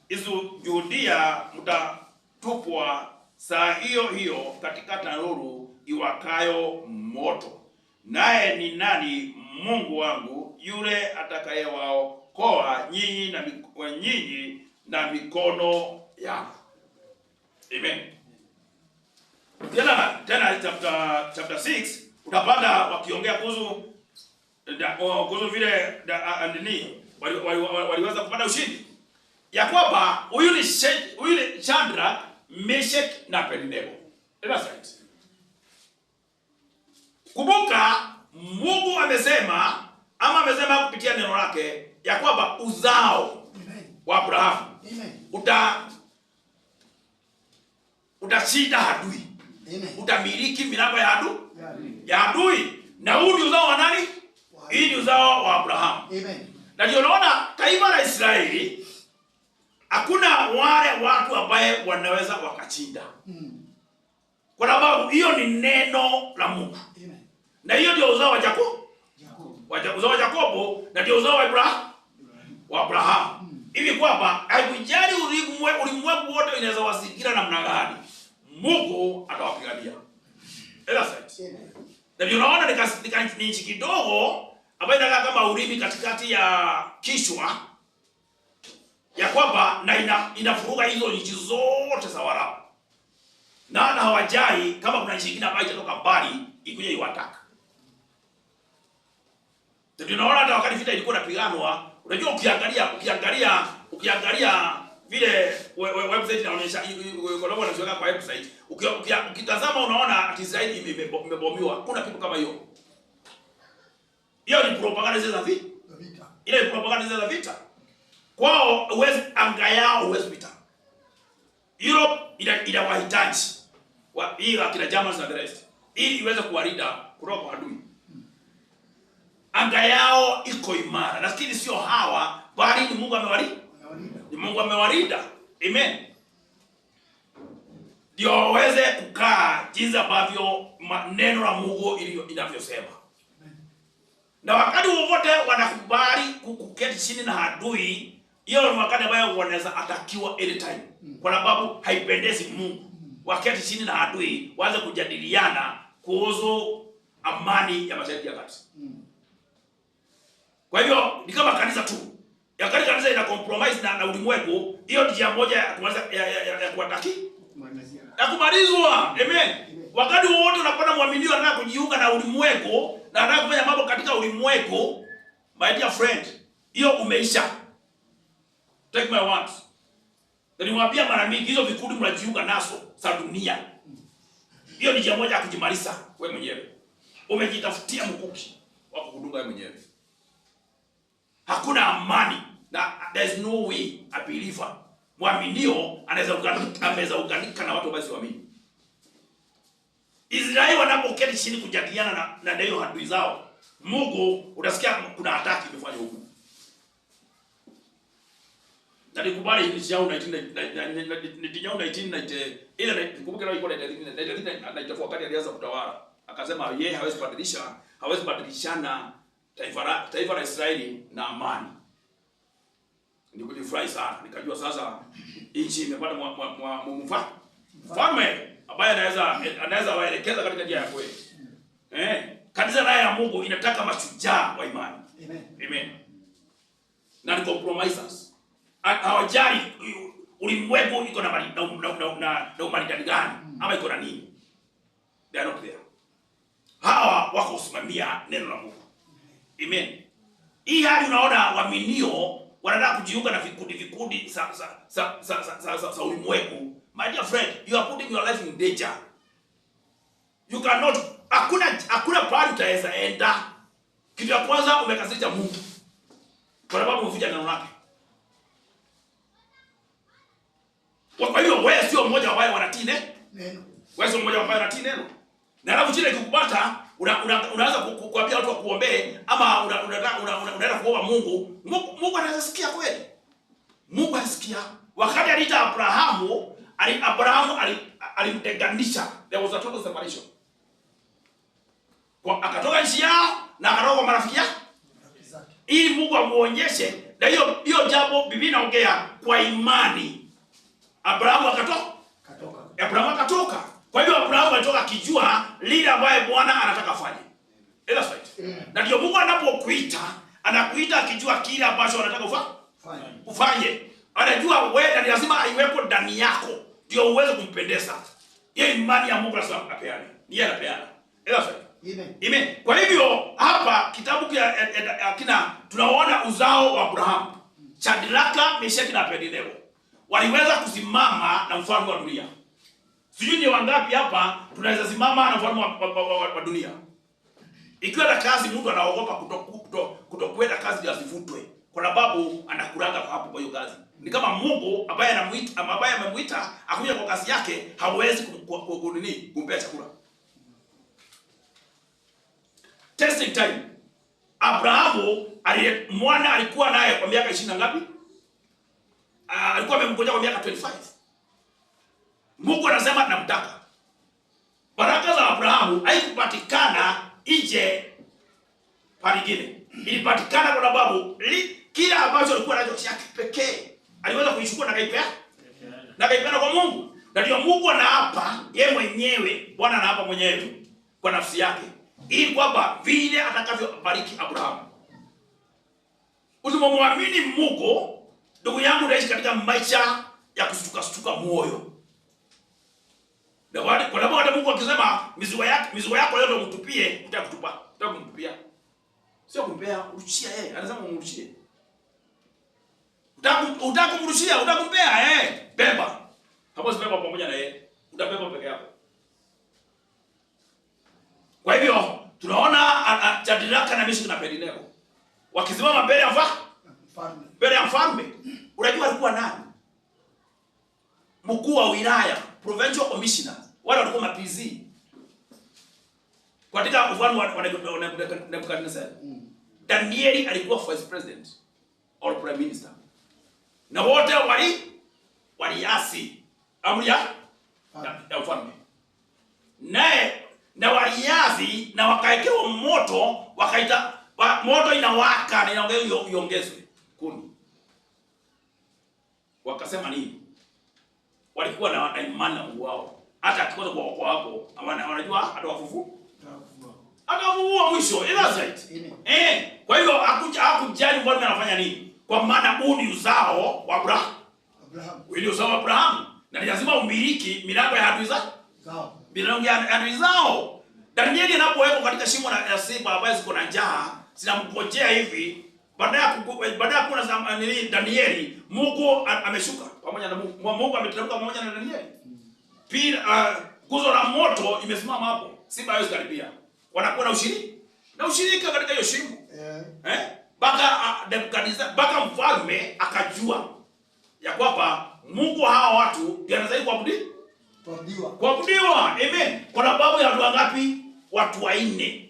S2: isujudia mtatupwa saa hiyo hiyo katika tanuru iwakayo moto. Naye ni nani Mungu wangu yule atakayewaokoa nyinyi na mikono yako? Amen. Tena chapter 6 utapata wakiongea kuhusu vile waliweza kupata ushindi, ya kwamba huyu ni Shadraka, Meshaki na Abednego. Kumbuka Mungu amesema kupitia neno lake ya kwamba uzao wa Abrahamu utashinda adui. Utamiliki milango ya adui. Na huu ni uzao wa nani? Hii ni uzao wa Abrahamu. Na ndio unaona taifa la Israeli hakuna wale watu ambaye wanaweza wakachinda. Kwa sababu hiyo ni neno la Mungu. Na hiyo ndio uzao wa uzao wa Yakobo, na ndio uzao wa Abrahamu. Hivi kwamba haikujali ulimwengu wote inaweza wazingira namna gani, Mungu atawapigania. Na ndio unaona ni nchi kidogo ambayo inakaa kama ulimi katikati ya kichwa, ya kwamba na inafuruga hizo nchi zote za Waarabu. Na hawajai kama kuna nchi nyingine ambayo itatoka mbali ikuja iwataka. Ndio unaona hata wakati vita ilikuwa inapiganwa, unajua ukiangalia vile website inaonyesha kwa wanaweka kwa website, ukitazama unaona ati Israeli imebomiwa. Kuna kitu kama hiyo. Hiyo ni propaganda za vita. Ile ni propaganda za vita. Kwao uwezi anga yao uwezi vita. Europe inawahitaji hii akina Germans na the rest, ili iweze kuwalinda kutoka kwa adui. Anga yao iko imara. Lakini sio hawa, bali ni Mungu amewalinda. Ni Mungu amewalinda. Amen. Ndio waweze kukaa jinsi ambavyo neno la Mungu inavyosema. Na wakati wowote wanakubali kuketi chini na adui, hiyo ni wakati ambao wanaweza atakiwa anytime. Kwa sababu haipendezi Mungu wakati chini na adui waanze kujadiliana kuhusu amani ya Mashariki ya Kati. Kwa hivyo ni kama kanisa tu. Ya kanisa yote ina compromise na ulimwengu, hiyo njia moja ya kumaliza ya kuwataki ya kumalizwa. Amen. Wakati wote unapata mwaminio anataka kujiunga na ulimwengu na anataka kufanya mambo katika ulimwengu, my dear friend, hiyo umeisha. Take my words. Nilimwambia mara mingi hizo vikundi mnajiunga nazo za dunia, hiyo ni njia moja ya kujimaliza wewe mwenyewe. Umejitafutia mkuki wa kukudunga wewe mwenyewe. Hakuna amani na there is no way a believer mwaminio anaweza uganika na watu basi waamini. Israeli wanapoketi chini kujadiliana na hiyo adui zao, Mungu utasikia kuna hataki imefanywa huko. Na nikubali hili chao 1990 ile nikumbuke leo iko 1994 wakati alianza kutawala. Akasema yeye hawezi badilishana taifa la Israeli na amani. Nikulifurahi sana. Nikajua sasa nchi imepata mfalme ambaye anaweza waelekeza katika njia ya kweli. Kanisa la ya Mungu inataka mashujaa wa imani. Amen. Na compromisers. Hawajali ulimwengu iko na umaridadi gani ama iko na nini. They are not there. Hawa wako kusimamia neno la Mungu. Amen. Hii hali unaona waaminio wanataka kujiunga na vikundi sa ulimwengu. My dear friend, you are putting your life in danger. You cannot, hakuna pahali utaweza enda. Kitu ya kwanza umekasirisha Mungu. Kwa sababu umeficha neno lake. Kwa hiyo wewe sio mmoja wao wanatii neno. Wewe sio mmoja wao wanatii neno. Na alafu chile kikupata unaanza kuambia watu wakuombee ama unaenda kuomba Mungu. Mungu anaweza sikia kweli. Mungu anasikia. Wakati aliita Abrahamu alimtenganisha. There was a total separation. Akatoka nchi yao na akatoka kwa marafiki yake. Ili Mungu amuonyeshe, na hiyo jambo Biblia inaongea kwa imani. Abrahamu akatoka. Kwa hiyo Abrahamu alitoka akijua lile ambaye Bwana anataka afanye. That's right. Na ndio Mungu anapokuita, anakuita akijua kile ambacho anataka ufanye. Anajua wewe ni lazima iwepo ndani yako ndio uweze kumpendeza. Hiyo imani ya Mungu lazima apeane. Yeye anapeana. That's right. Amen. Kwa hivyo hapa kitabu kina tunaona uzao wa Abrahamu. Shadraka, Meshaki na Abednego waliweza kusimama na mfalme wa dunia. Sijui ni wangapi hapa tunaweza simama na mfalme wa dunia. Ikiwa na kazi mtu anaogopa kutokwenda kazi ya asifutwe kwa sababu anakuranga hapo kwa hiyo kazi. Ni kama Mungu ambaye amemuita akuja kwa kazi yake hawezi kumpea chakula. Testing time. Abrahamu mwana alikuwa naye kwa miaka 20 ngapi? Alikuwa amemgoja kwa miaka 25. Mungu anasema namtaka. Baraka za Abrahamu haikupatikana nje paligine. Ilipatikana kwa sababu kila ambacho alikuwa nacho chake pekee aliweza kuichukua na kaipenda kwa Mungu. Na ndio Mungu anaapa yeye mwenyewe, Bwana anaapa mwenyewe kwa nafsi yake ili kwamba vile atakavyobariki Abrahamu. Usimwamini Mungu, ndugu yangu, unaishi katika maisha ya kustuka moyo. Na kwa sababu hata Mungu akisema mizigo yako yote umtupie, utakutupa. Utakumtupia. Sio kumpea, urudishia yeye. Anasema umrudishie. Utakumrushia, utakumpea beba. Hapo sibeba pamoja na yeye. Utabeba peke yako. Kwa hivyo tunaona Shadraka na Meshaki na Abednego wakisimama mbele ya mfalme. Unajua alikuwa nani? Mkuu wa wilaya, provincial commissioner, wale walikuwa ma-PZ. Katika ufalme wa Nebukadnezar. Danieli alikuwa vice president or prime minister. Na wote waliasi amri ya ufalme. Na waliasi na wakaekewa moto, wakaita moto inawaka na iongezwe kuni. Wakasema nini? Walikuwa na imani na Mungu wao. Hata akikosa kwa hapo, wanajua atawafufua mwisho. That's right. Kwa hivyo hakujali mfalme anafanya nini. kwa maana huu ni uzao wa Abrahamu. Ili uzao wa Abrahamu, na ni lazima umiliki milango ya adui zao. Milango ya adui zao. Danieli anapowekwa katika shimo la simba ambaye ziko na njaa, zinamgojea hivi, baada ya kuna nini Danieli, Mungu ameshuka pamoja na Mungu ameteremka pamoja na Danieli. Pia nguzo la moto imesimama hapo. Simba hawezi karibia. Wanakuwa na ushirika katika hiyo shimo. Baka mfalme akajua ya kwamba Mungu hawa watu yanastahili kuabudiwa. Amen. Kwa sababu ya watu wangapi? Watu 4.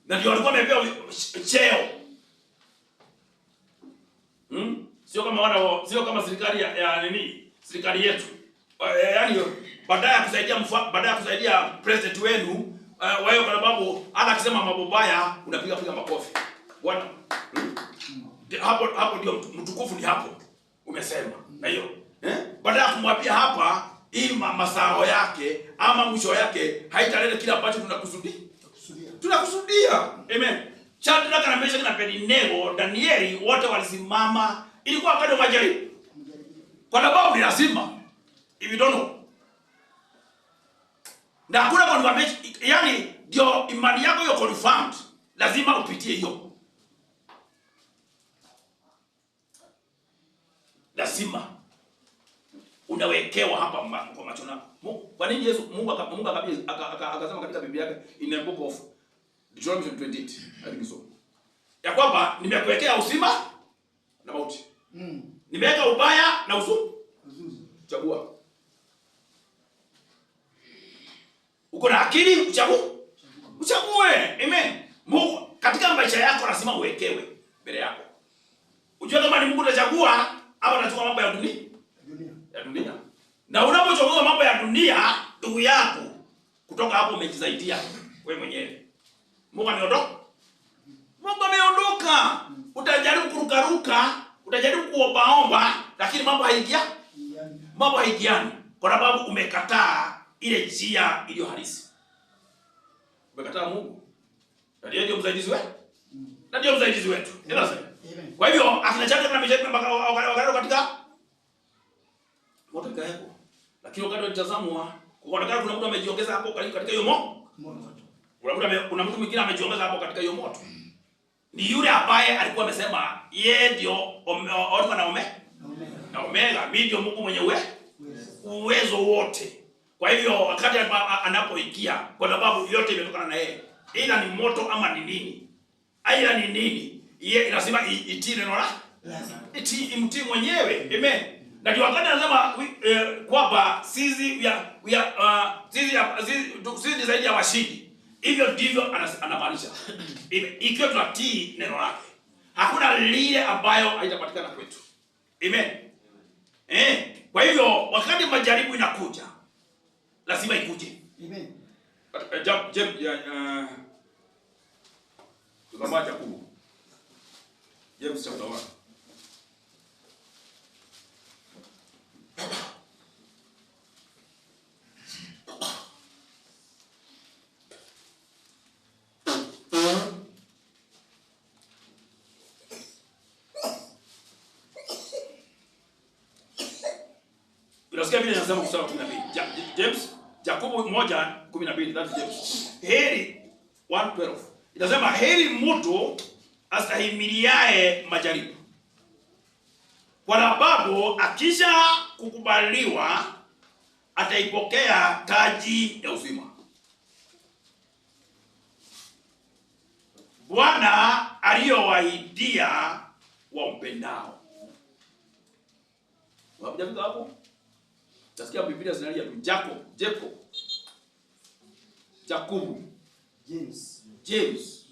S2: Na ndio walikuwa wamepewa cheo. Sio kama serikali ya nini? Serikali yetu. Yaani baada ya kusaidia president wenu, wewe kwa sababu hata akisema mambo baya unapiga makofi. Bwana. Hapo ndio mtukufu ni hapo. Umesema. Na hiyo, baada ya kumwapia hapa hii masao yake ama mwisho yake haitaleta kile ambacho tunakusudia. Amen. Shadraka na Meshaki na Abednego, Danieli wote walisimama. Ilikuwa wakati wa majaribu. Kwa sababu ni lazima. If you don't know. Na hakuna kwa yani ndio imani yako hiyo confirmed. Lazima upitie hiyo. Lazima unawekewa hapa kwa macho na Mungu. Kwa nini Mungu akasema katika Biblia yake in the book of Deuteronomy 28, I think so, ya kwamba nimekuwekea uzima na mauti. Nimeweka ubaya na uzuri. Chagua. Uko na akili, uchague. Amen. Mungu katika maisha yako lazima uwekewe mbele yako. Ujue kama ni Mungu utachagua au unachukua mambo ya dunia. Na unapochagua mambo ya dunia, ndugu yako, kutoka hapo umejisaidia wewe mwenyewe. Mungu ameondoka. Utajaribu kurukaruka, utajaribu kuombaomba, lakini mambo haigiani. Kwa sababu umekataa ile njia iliyo halisi. Umekataa Mungu. Na ndio msaidizi wetu. Kwa hivyo akina Shadraka na Meshaki wakaenda katika moto ikaeko. Lakini wakati walitazamwa, kuonekana kuna mtu amejiongeza hapo katika hiyo moto. Kuna mtu mwingine amejiongeza hapo katika hiyo moto. Ni yule ambaye alikuwa amesema yeye ndio Alfa na Omega, mimi ndio Mungu mwenye uwezo wote. Kwa hivyo wakati anapoingia, kwa sababu yote imetokana na yeye. Ila ni moto ama ni nini? Aila ni nini? Yeye lazima itii neno la imtii mwenyewe. Amen. Na ndio wakati anasema kwamba sisi zaidi ya washindi. Hivyo ndivyo anamaanisha. Ikiwa tunatii neno lake, hakuna lile ambayo haitapatikana kwetu. Amen. Kwa hivyo wakati majaribu inakuja, lazima ikuje. Amen. Tukama Yakobo. James chapter 1. Unasikia vile nasema kusoma 12. James Yakobo 1:12, that's James. Heri 1:12. Inasema heri mtu astahimiliaye majaribu. Kwa sababu akisha kukubaliwa ataipokea taji ya uzima Bwana aliyowaahidia wampendao. Wapijafika hapo? Tasikia Biblia zinalia tu Jacob. James.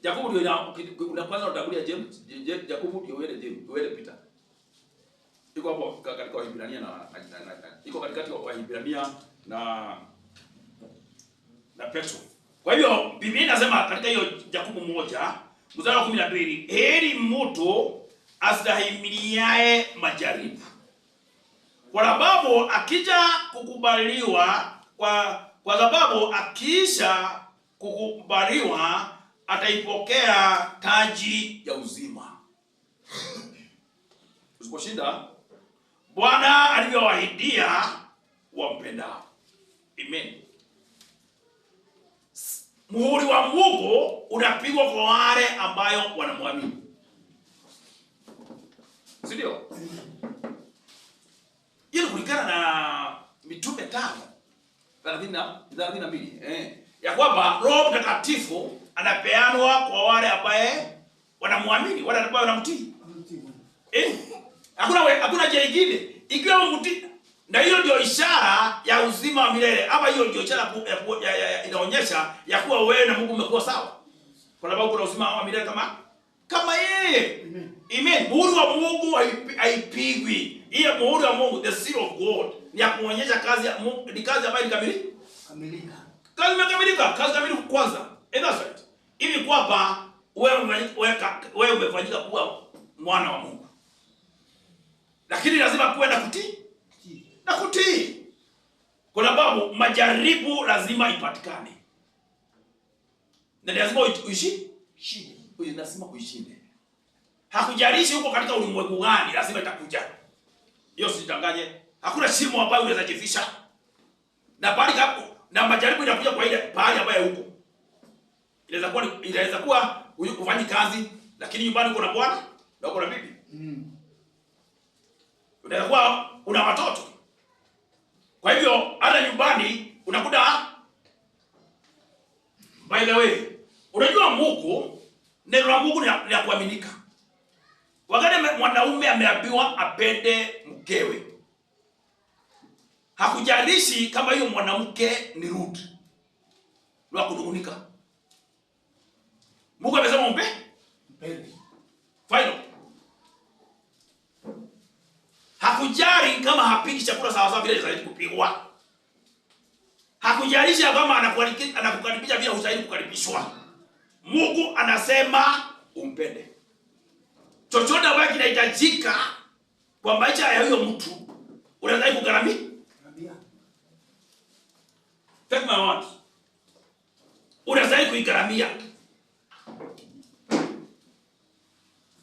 S2: Jacob ndio unapaswa utakulia James. Jacob ndio wewe Peter. Iko hapo katika Waebrania iko katikati wa Waebrania na Petro. Kwa hivyo Biblia inasema katika hiyo Jacob 1:12, heri mtu astahimiliaye majaribu. Kwa sababu akija kukubaliwa ataipokea taji ya uzima. Usiposhinda Bwana alivyowahidia wampendao. Amen. Muhuri wa Mungu unapigwa kwa wale ambayo wanamwamini. Si ndio? Ili kulingana na Mitume 5:32 ya kwamba Roho Mtakatifu anapeanwa kwa wale ambaye wanamwamini, wale ambao wanamtii. Hakuna njia nyingine. Ikiwa mtii, na hiyo ndio ishara ya uzima wa milele. Ama hiyo ndio ishara inaonyesha ya kuwa wewe na Mungu mmekuwa sawa. Kwa sababu kuna uzima wa milele kama yeye. Amen. Muhuri wa Mungu haipigwi. Hiyo muhuri wa Mungu, the seal of God, ni ya kuonyesha kazi ya Mungu, ni kazi ambayo imekamilika. Kazi imekamilika, kazi kamilifu kwanza. That's right. Hivi kwamba wewe umefanyika kuwa mwana wa Mungu. Lakini lazima kuwe na kutii. Na kutii. Kwa sababu majaribu lazima ipatikane. Na lazima uishi. Lazima uishinde. Hakujalishi huko katika ulimwengu gani, lazima itakuja. Hiyo sitanganye. Hakuna shimo ambayo unaweza jifisha. Na bali hapo na majaribu inakuja kwa ile pahali ambayo huko. Inaweza kuwa ufanye kazi lakini nyumbani uko na bwana na uko na bibi. Unaweza kuwa una watoto. Kwa hivyo hata nyumbani unakuta, by the way, unajua Mungu, neno la Mungu ni la kuaminika. Wakati mwanaume ameambiwa apende mkewe, hakujalishi kama hiyo mwanamke ni rude na kudugunika. Mungu amesema mpende. Final. Hakujali kama hapiki chakula sawa sawa vile inastahili kupigwa. Hakujalisha kama anakukaribisha vile hustahili kukaribishwa. Mungu anasema umpende. Chochote ambacho kinahitajika kwa maisha ya huyo mtu unastahili kugharamia. Take my word. Unastahili kuigharamia.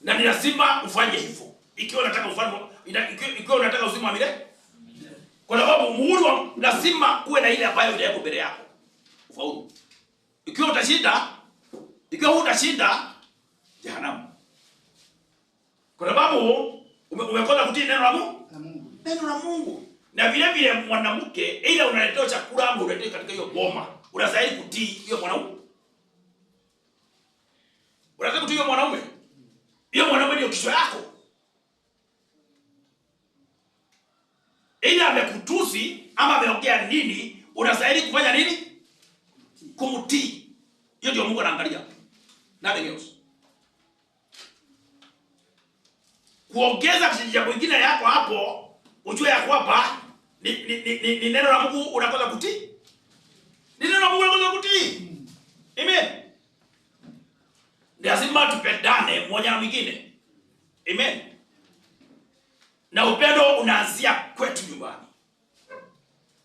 S2: Na ni lazima ufanye hivyo. Ikiwa unataka ufanye, ikiwa unataka uzima wa milele. Kwa sababu muhuri wa lazima kuwe na ile ambayo ile yako mbele yako. Ufaulu. Ikiwa utashinda jehanamu. Kwa sababu umekosa kutii neno la Mungu. Neno la Mungu. Na vile vile mwanamke ile unaletea chakula ama unaletea katika hiyo boma, unastahili kutii hiyo mwanaume. Unataka kutii hiyo mwanaume. Hiyo mwanaume ndio kichwa yako. Ile amekutusi ama ameongea nini, unastahili kufanya nini? Kumtii. Hiyo ndio Mungu anaangalia. Nothing else. Kuongeza jambo lingine yako hapo, ujue ya kwamba ni neno la Mungu unakosa kutii. Ni neno la Mungu unakosa kutii. Amen. Lazima tupendane mmoja na mwingine. Amen. Na upendo unaanzia kwetu nyumbani.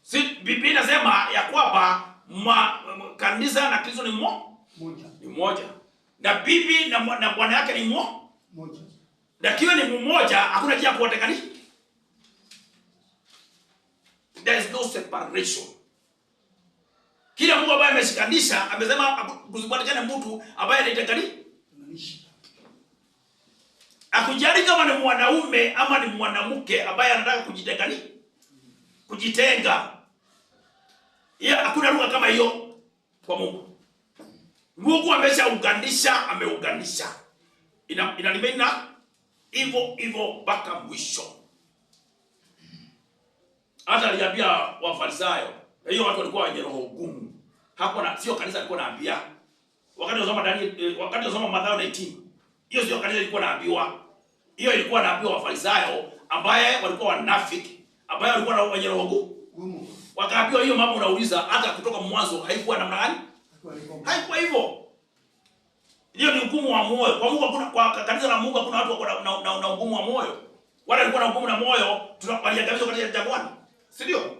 S2: Si Biblia inasema ya kwamba kanisa na Kristo ni mmoja. Ni mmoja. Na bibi na bwana yake ni mmoja. Na kiwa ni mmoja, hakuna njia kuwatenganisha. There is no separation. Kila Mungu ambaye ameshikanisha amesema kusibadilishane mtu ambaye anaitenganisha. Akujali kama ni mwanaume ama ni mwanamke ambaye anataka kujitenga. Hakuna lugha kama hiyo kwa Mungu. Mungu ameunganisha. Inalimena hivyo mpaka mwisho. Hata aliambia Wafarisayo, hiyo watu walikuwa wenye roho ngumu. Sio kanisa alikuwa anaambia. Wakati unasoma Mathayo 19, hiyo sio kanisa ilikuwa naambiwa. Hiyo ilikuwa naambiwa Wafarisayo ambaye walikuwa wanafiki, ambaye walikuwa wenye roho ngumu. Wakaambiwa hiyo mambo unauliza hata kutoka mwanzo haikuwa namna gani? Haikuwa hivyo. Hiyo ni hukumu wa moyo. Kwa Mungu kwa kanisa la Mungu hakuna watu na hukumu wa moyo. Wale walikuwa na hukumu na moyo, tunawaliangamiza katika jangwani. Si ndio?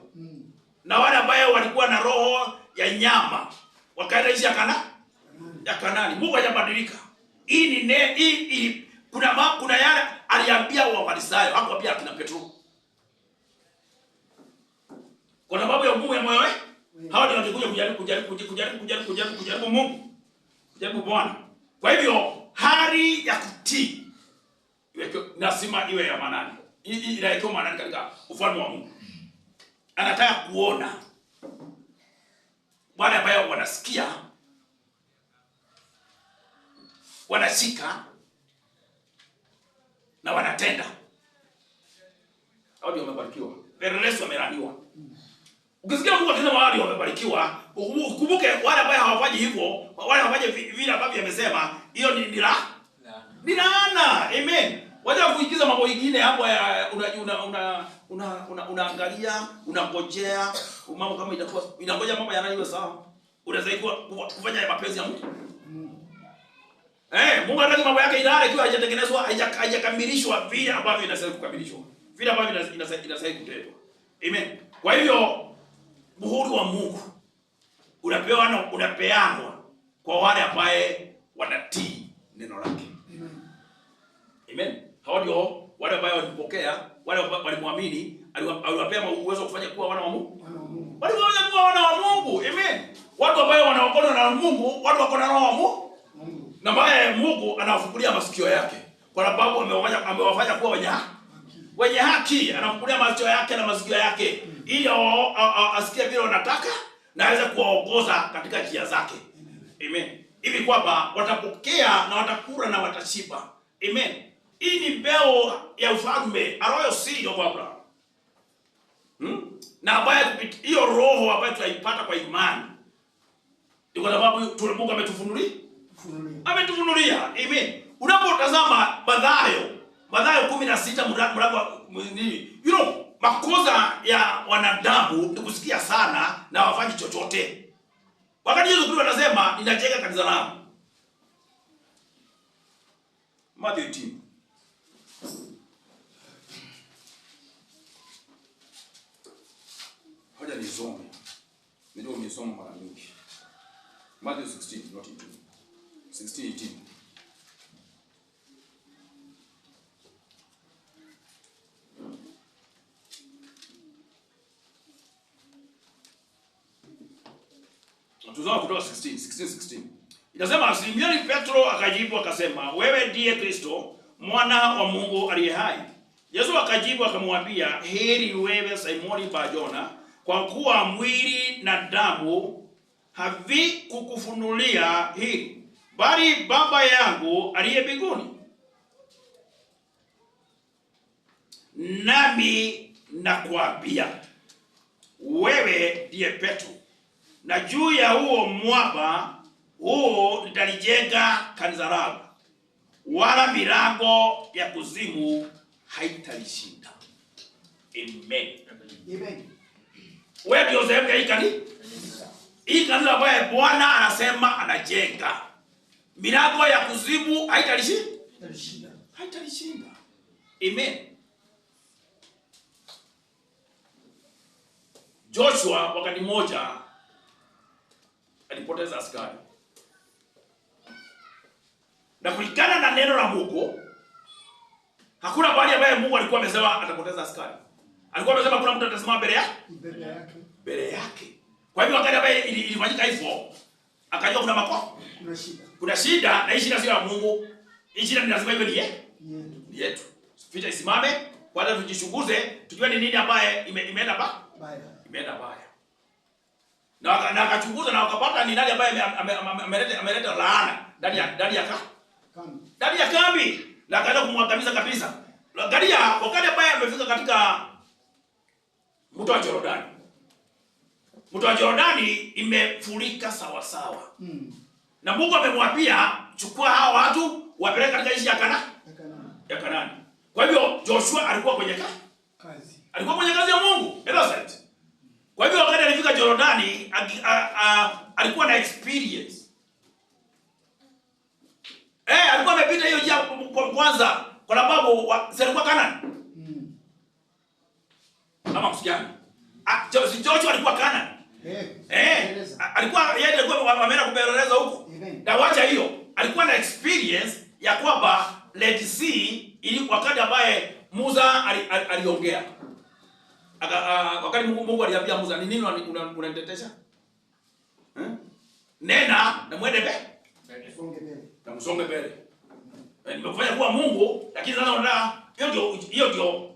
S2: Na wale ambao walikuwa na roho ya nyama wakaenda nchi ya ya Kanaani. Mungu hajabadilika. Hii kuna yale aliambia Wafarisayo, hakuambia akina Petro. Kwa sababu ya nguvu ya moyo wake, hao ndio wangekuja kujaribu Mungu. Kujaribu Bwana. Kwa hivyo hali ya kutii lazima iwe ya manani. Inaitwa manani katika ufalme wa Mungu. Anataka kuona wale ambao wanasikia, wanashika na wanatenda. Hao ndio wamebarikiwa. Wale wamelaniwa. Ukisikia Mungu akisema wale wamebarikiwa, ukumbuke wale ambao hawafanyi hivyo, wale hawafanyi vile ambavyo amesema, hiyo ni laana. Amen. Wacha kuigiza mambo mengine hapo ya unaangalia, unangojea mambo kama itakuwa inangoja mambo yanayo sawa. Unaweza kufanya mapenzi ya Mungu. Mungu anataka mambo yake idara ikiwa haijatengenezwa, haijakamilishwa vile ambavyo inastahili kukamilishwa. Vile ambavyo inastahili kutendwa. Amen. Kwa hivyo muhuri wa Mungu unapeanwa kwa wale ambao wanatii neno lake. Amen. Hao ndio wale ambao walipokea, wale walimwamini, aliwapea uwezo wa kufanya kuwa wana wa Mungu. Waliweza kuwa wana wa Mungu. Amen. Watu ambao wanaongozwa na Mungu, watu wako na roho wa Mungu. Na ambaye Mungu anawafungulia masikio yake kwa sababu amewafanya kuwa wenye haki. Anafungulia masikio yake na masikio yake ili asikie vile wanataka na aweze kuwaongoza katika njia zake. Amen. Hivi kwamba watapokea na watakula na watashiba. Amen. Hii ni mbeo ya ufalme, a royal seed of Abraham. Na ambaye hiyo roho ambayo tunaipata kwa imani. Ni kwa sababu Mungu ametufunulia. Amen. Unapotazama Mathayo 16 mlango makosa ya wanadamu ni kusikia sana na wafanyi chochote. Wakati Yesu Kristo anasema ninajenga kanisa langu. Mathayo 18. Hoja nisome. Ndio nimesoma mara nyingi. Matthew 16, not 18. 16:18. Tuzao kutoka 16. Inasema Simoni Petro akajibu akasema, wewe ndiye Kristo, mwana wa Mungu aliye hai. Yesu akajibu akamwambia, heri wewe Simoni Barjona, kwa kuwa mwili na damu havikukufunulia hili, bali Baba yangu aliye mbinguni. Nami nakuambia, wewe ndiye Petro, na juu ya huo mwamba huo nitalijenga kanisa langu, wala milango ya kuzimu haitalishinda. Amen.
S3: Amen.
S2: Wewe ndio sehemu ya hii kanisa. Hii kanisa ambayo Bwana anasema anajenga. Milango ya kuzimu haitalishinda. Haitalishinda. Amen. Joshua wakati mmoja alipoteza askari. Na kulingana na neno la Mungu, hakuna bali ambaye Mungu alikuwa amesema atapoteza askari. Alikuwa amesema kuna mtu atasimama mbele yake. Kwa hivyo wakati ambaye ilifanyika hivyo, akajua kuna shida na hii shida sio ya Mungu. Hii shida ni lazima iwe ni yetu. Vita isimame, kwanza tujichunguze, tujue ni nini ambaye imeenda baya. Na akachunguza na wakapata ni nani ambaye ameleta laana ndani ya kambi. Na akaanza kumwangamiza kabisa. Angalia wakati ambaye amefika katika mto wa Jordani. Mto wa Jordani imefurika sawa sawa. Na Mungu amemwambia chukua hao watu wapeleke katika nchi ya Kanaani. Kwa hivyo Joshua alikuwa kwenye kazi. Alikuwa kwenye kazi ya Mungu. Innocent. Kwa hivyo wakati alifika Jordani alikuwa na experience. Alikuwa amepita hiyo njia kwanza kwa sababu alikuwa Kanaani. Kama msikiani. Joshua alikuwa Kanaani. Alikuwa yeye alikuwa ameenda kupeleleza huko. Na wacha hiyo, alikuwa na experience ya kwamba Red Sea ili wakati ambaye Musa aliongea. Wakati Mungu aliambia Musa, ni nini unanitetesha? Nena na mwende mbele. Na msonge mbele. Nimekufanya kuwa Mungu, lakini sasa unataka hiyo ndio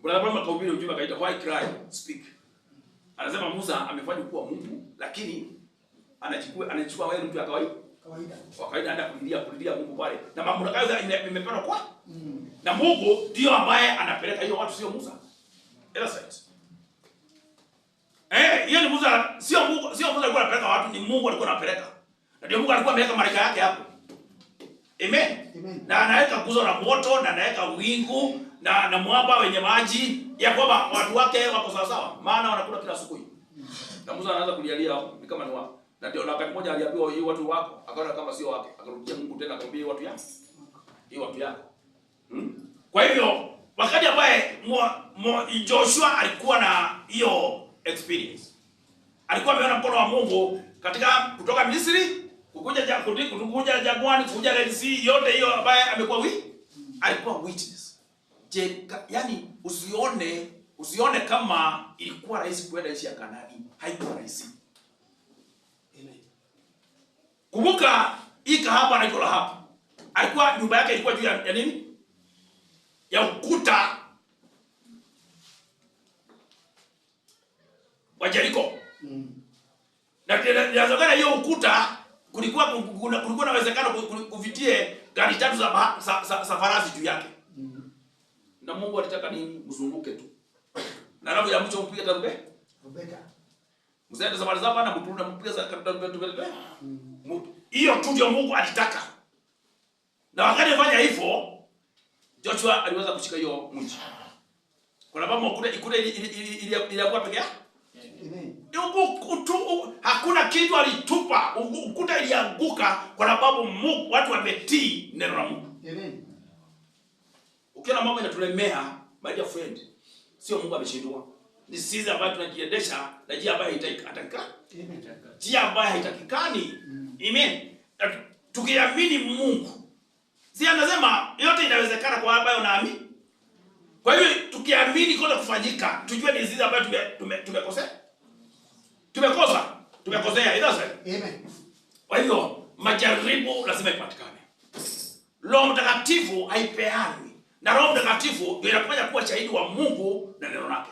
S2: Bwana mahubiri ujumbe kaita why cry speak. Anasema Musa amefanya kuwa Mungu, lakini anachukua wewe mtu wa kawaida. Wa kawaida anaenda kulilia Mungu pale. Na mamlaka yake imepewa kwa. Na Mungu ndio ambaye anapeleka hiyo watu, sio Musa. Right. Hiyo ni Musa, sio Musa alikuwa anapeleka watu, ni Mungu alikuwa anapeleka. Na ndio Mungu alikuwa ameweka malaika yake hapo. Amen. Na anaweka nguzo la moto, na anaweka wingu na mwamba wenye maji ya kwamba watu wake wako sawa sawa, maana wanakula kila asubuhi. Na Musa anaanza kulialia ni kama ni wao. Na ndio wakati mmoja aliambiwa hii watu wako, akaona kama sio wake, akarudia Mungu tena akamwambia watu yako. Hii watu yako. Kwa hivyo wakati ambaye Joshua alikuwa na hiyo experience, alikuwa ameona mkono wa Mungu katika kutoka Misri kukuja jangwani, kuja Red Sea, yote hiyo ambaye amekuwa alikuwa witness. Yani usione kama ilikuwa rahisi kwenda nchi ya Kanaani, haikuwa rahisi. Amen. Kumbuka hii kahaba anaitwa Rahabu. Alikuwa nyumba yake ilikuwa juu ya nini? Ya ukuta wa Jericho. Na inawezekana hiyo ukuta kulikuwa na uwezekano kuvitie gari tatu za farasi juu yake. Na Mungu alitaka ni mzunguke tu. Na alafu ya mcho mpige tarumbeta. Mzee safari zapa na mtu mpiga za tarumbeta. Hiyo tu ndio Mungu alitaka. Na wakati afanya hivyo, Joshua aliweza kushika hiyo mji. Kwa sababu ukuta ilikuwa peke yake. Hakuna kitu alitupa, ukuta ilianguka kwa sababu Mungu, watu wametii neno la Mungu. Amen. Ukiona mambo yanatulemea, my dear friend, sio Mungu ameshindwa. Ni sisi ambao tunajiendesha na njia ambayo haitakikani. Amen. Njia ambayo haitakikani. Amen. Tukiamini Mungu, si anasema yote inawezekana kwa ambayo unaamini. Kwa hiyo tukiamini kote kufanyika, tujue ni sisi ambayo tumekosea. Tumekosea, ila sasa. Amen. Kwa hivyo majaribu lazima ipatikane. Roho Mtakatifu haipeani. Na Roho Mtakatifu ndio inafanya kuwa shahidi wa Mungu na neno lake.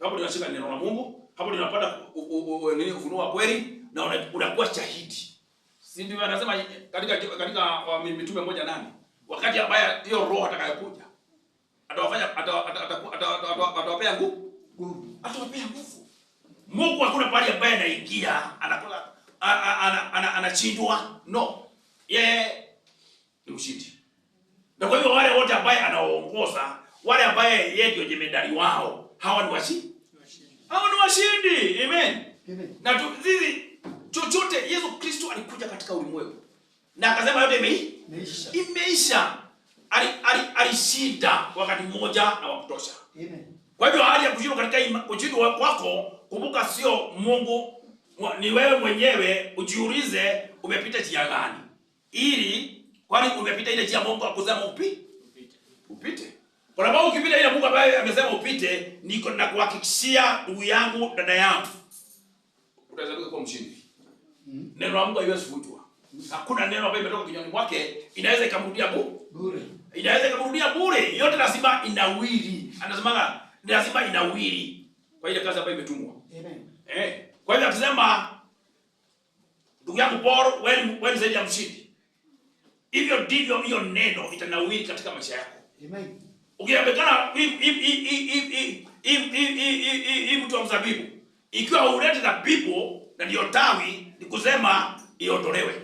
S2: Hapo tunashika neno la Mungu, hapo tunapata ufunuo wa kweli na unakuwa shahidi. Si ndio anasema katika mitume moja nani? Wakati ambaye hiyo roho atakayokuja atawafanya atawapea nguvu. Atawapea nguvu. Mungu hakuna pale ambaye anaingia anakula anachindwa. No. Yeye ni mshindi. Na kwa hivyo wale wote ambaye anawaongoza, wale ambaye yeye ndio jemedari wao, hawa ni washindi. Hawa ni washindi. Amen. Amen. Na sisi chochote Yesu Kristo alikuja katika ulimwengu. Na akasema yote imeisha. Alishinda wakati mmoja na wa kutosha. Amen. Kwa hivyo hali ya kushindwa katika kushindwa kwako, kumbuka sio Mungu, ni wewe mwenyewe. Ujiulize umepita njia gani? Ili kwani umepita ile njia Mungu akusema upite. Kwa sababu ukipita ile Mungu ambaye amesema upite, niko na kuhakikishia ndugu yangu, dada yangu, utaweza kuwa mshindi. Neno la Mungu haiwezi kufutwa. Hakuna neno ambalo limetoka kinywani mwake inaweza ikamrudia bure. Inaweza ikamrudia bure. Yote lazima inawiri. Anasema lazima inawiri kwa ile kazi ambayo imetumwa. Amen. Kwa hivyo akisema ndugu yangu Paul, wewe zaidi ya mshindi. Hivyo ndivyo hiyo neno itanawiri katika maisha yako. Amen. Ukiambekana hii mtu wa mzabibu, ikiwa ulete na bibo na ndio tawi, ni kusema iondolewe.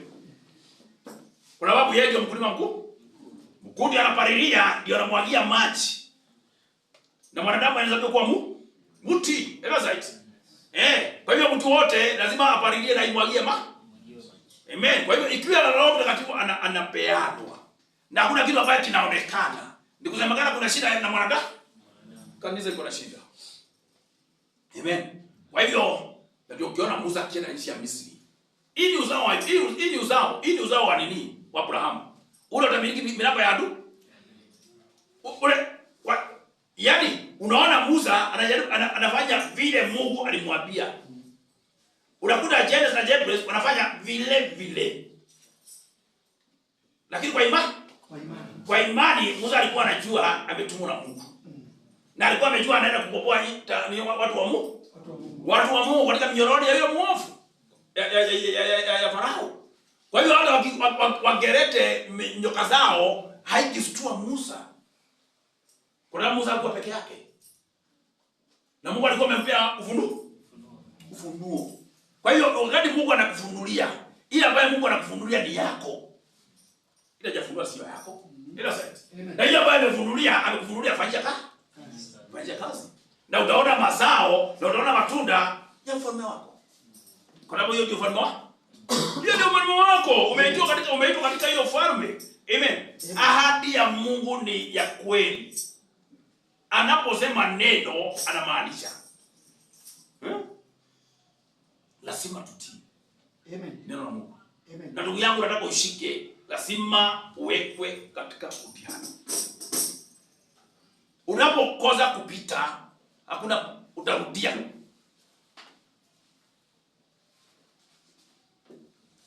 S2: Kwa sababu yeye ndio mkulima mkuu. Mkundi anapalilia, ndio anamwagia maji. Na mwanadamu anaweza kuwa mti, right? Kwa hivyo mtu wote lazima apalilie na imwagie Amen. Kwa hivyo ikiwa Roho Mtakatifu anapeanwa na hakuna kitu ambacho kinaonekana, ni kusema kana kuna shida na mwanadamu, kanisa iko na shida. Amen. Kwa hivyo ndio ukiona Musa akienda nchi ya Misri, Hii ni uzao wa nini? Wa Abrahamu. Ule utamiliki milango ya adu. Ule yaani unaona Musa anafanya vile Mungu alimwambia. Unakuta Genesis na Jebus wanafanya vile vile. Lakini kwa imani Musa alikuwa anajua ametumwa na Mungu. Na alikuwa amejua anaenda kukomboa watu wa Mungu. Watu wa Mungu katika minyororo ya yule muovu ya Farao. Kwa hiyo hata wagerete nyoka zao haikistua Musa. Kwa sababu Musa alikuwa peke yake. Na Mungu alikuwa amempea ufunuo. Kwa hiyo wakati Mungu anakufunulia, ile ambayo Mungu anakufunulia ni yako. Ile hajafunua sio yako. Ila sasa. Na ile ambayo amekufunulia fanyia kazi. Na utaona mazao, na utaona matunda ya ufalme wako. Kwa sababu hiyo ndio ufalme wako. Hiyo ndio ufalme wako. Umeitwa katika hiyo ufalme. Amen. Ahadi ya Mungu ni ya kweli. Anaposema neno anamaanisha. Lazima tutii. Amen. Neno la Mungu. Amen. Na ndugu yangu nataka ushike, lazima uwekwe katika mtihani. Unapokosa kupita, hakuna utarudia.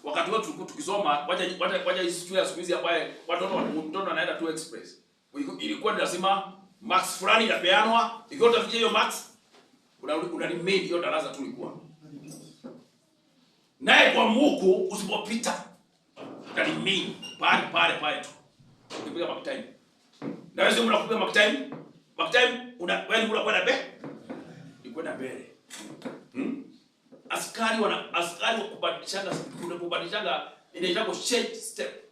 S2: Wakati wote tulikuwa tukisoma, wacha history ya siku hizi ambaye mtoto anaenda tu express. Ilikuwa ni lazima max fulani inapeanwa, ikiwa utafikia hiyo max, una remain hiyo darasa tu ilikuwa. Naye kwa Mungu usipopita, remain pale tu. Ukipiga mark time. Na wewe unakupiga mark time wewe unakwenda mbele. Unakwenda mbele. Askari kubadilishana inaitwa change step.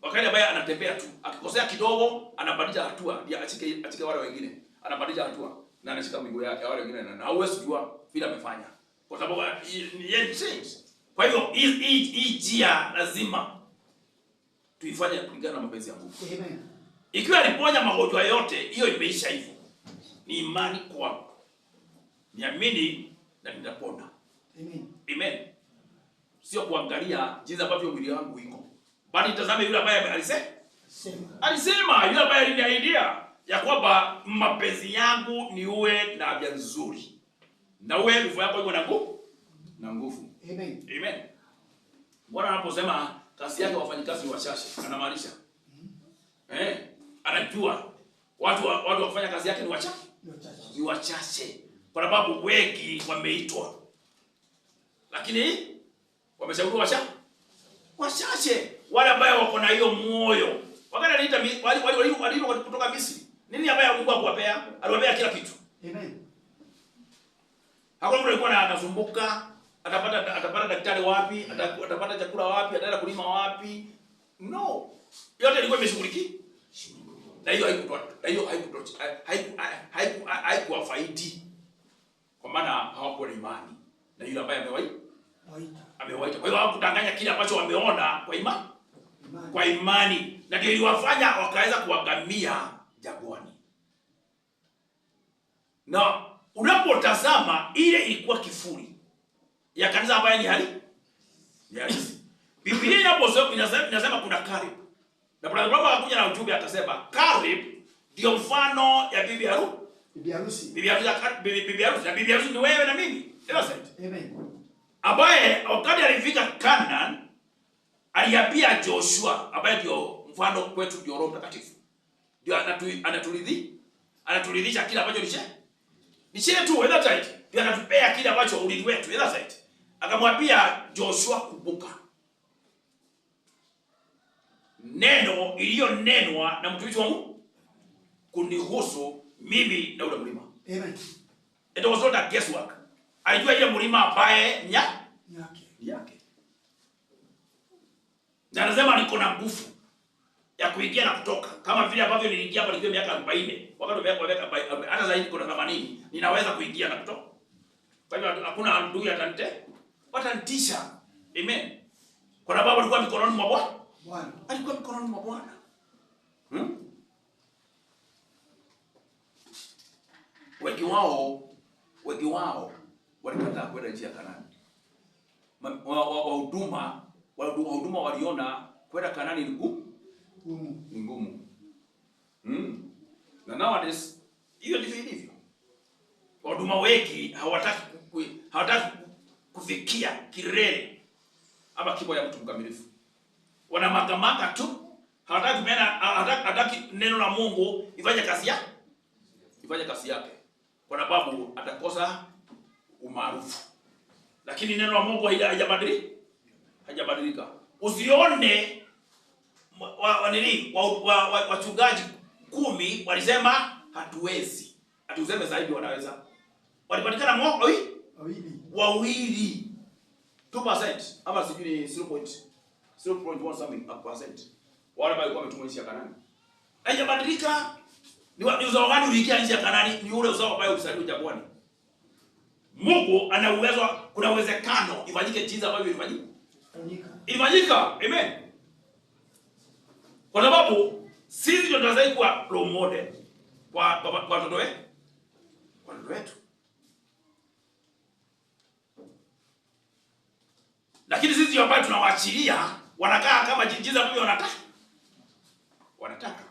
S2: Wakati ambaye anatembea tu, akikosea kidogo anabadilisha hatua, ndio achike wale wengine. Anabadilisha hatua na anashika miguu yake wale wengine na hauwezi kujua vile amefanya. Kwa sababu yeye change. Kwa hivyo hii njia lazima tuifanye kulingana na mapenzi ya Mungu. Amen. Ikiwa aliponya magonjwa yote, hiyo imeisha hivyo. Ni imani kwangu. Niamini na nitapona. Amen. Amen. Sio kuangalia jinsi ambavyo mwili wangu iko. Bali tazame yule ambaye alisema yule ambaye aliniahidia ya kwamba mapenzi yangu ni uwe na afya nzuri. Na uwe nguvu yako iko na nguvu. Amen. Amen. Bwana anaposema kazi yake wafanyikazi wachache, anamaanisha anajua watu wafanya kazi yake ni wachache. Kwa sababu wengi wameitwa. Lakini wameshauriwa wachache. Wale ambao wako na hiyo moyo. Wakati anaita wali kutoka Misri. Nini ambaye Mungu akuwapea? Aliwapea kila kitu. Amen. Hakuna mtu alikuwa anasumbuka, atapata daktari wapi, atapata chakula wapi, ataenda kulima wapi. No. Yote ilikuwa imeshughulikiwa. Na hiyo haikuwafaidi. Kwa maana hawakuwa na imani. Na yule ambaye amewaita. Kwa hiyo hawakudanganya kile ambacho wameona kwa imani. Na ndio iliwafanya wakaweza kuangamia jangwani. Na unapotazama ile ilikuwa kifuri ya kanisa ambayo ni halisi. Biblia inasema kuna Caleb. Na Bwana Mungu akakuja na ujumbe akasema Caleb ndio mfano ya bibi harusi. Bibi harusi ni wewe na mimi. Amen. Ambaye wakati alifika Canaan aliambia Joshua ambaye ndio mfano kwetu, ndio Roho Mtakatifu. Ndio anaturidhisha kila ambacho ni chetu wewe right. Ndio anatupea kile ambacho urithi wetu wewe right. Akamwambia Joshua, kumbuka neno iliyonenwa na mtumishi wa Mungu kunihusu mimi na ule mlima. Amen. It was not a guesswork. Alijua ile mlima ambaye yake. Na anasema niko na nguvu ya kuingia na kutoka. Kama vile ambavyo niliingia hapa nikiwa miaka 40. Wakati miaka hata zaidi kuna 80, ninaweza kuingia na kutoka. Kwa hivyo hakuna ndugu atanitisha. Amen. Kwa sababu alikuwa mikononi mwa Bwana. Alikuwa mikononi mwa Bwana. Wengi wao walikataa kwenda nchi ya Kanaani. huduma waliona kwenda Kanaani ni ngumu. Na nowadays hiyo ndivyo ilivyo. Wahuduma wengi hawataki kufikia kilele ama kibo ya mtu mkamilifu. Wanamagamaka tu, hawataki neno la Mungu ifanye kazi yake. Kwa sababu atakosa umaarufu. Lakini neno la Mungu hajabadilika. Usione wachungaji 10 walisema hatuwezi. Hatuseme zaidi wanaweza. Walipatikana wawili. 2% ama sijui 0.1 something %. Wale ambao wametumwa nchi ya Kanaani. Haijabadilika. Ni uzao gani uliingia nchi ya Kanaani? Ni ule uzao ambao ulisaliwa jangwani. Mungu ana uwezo, kuna uwezekano ifanyike jinsi ambavyo ilifanyika. Amen. Kwa sababu sisi ndio tunaweza kuwa role model kwa watoto wetu. Lakini sisi ambao tunawaachilia wanakaa kama jinsi ambavyo wanataka.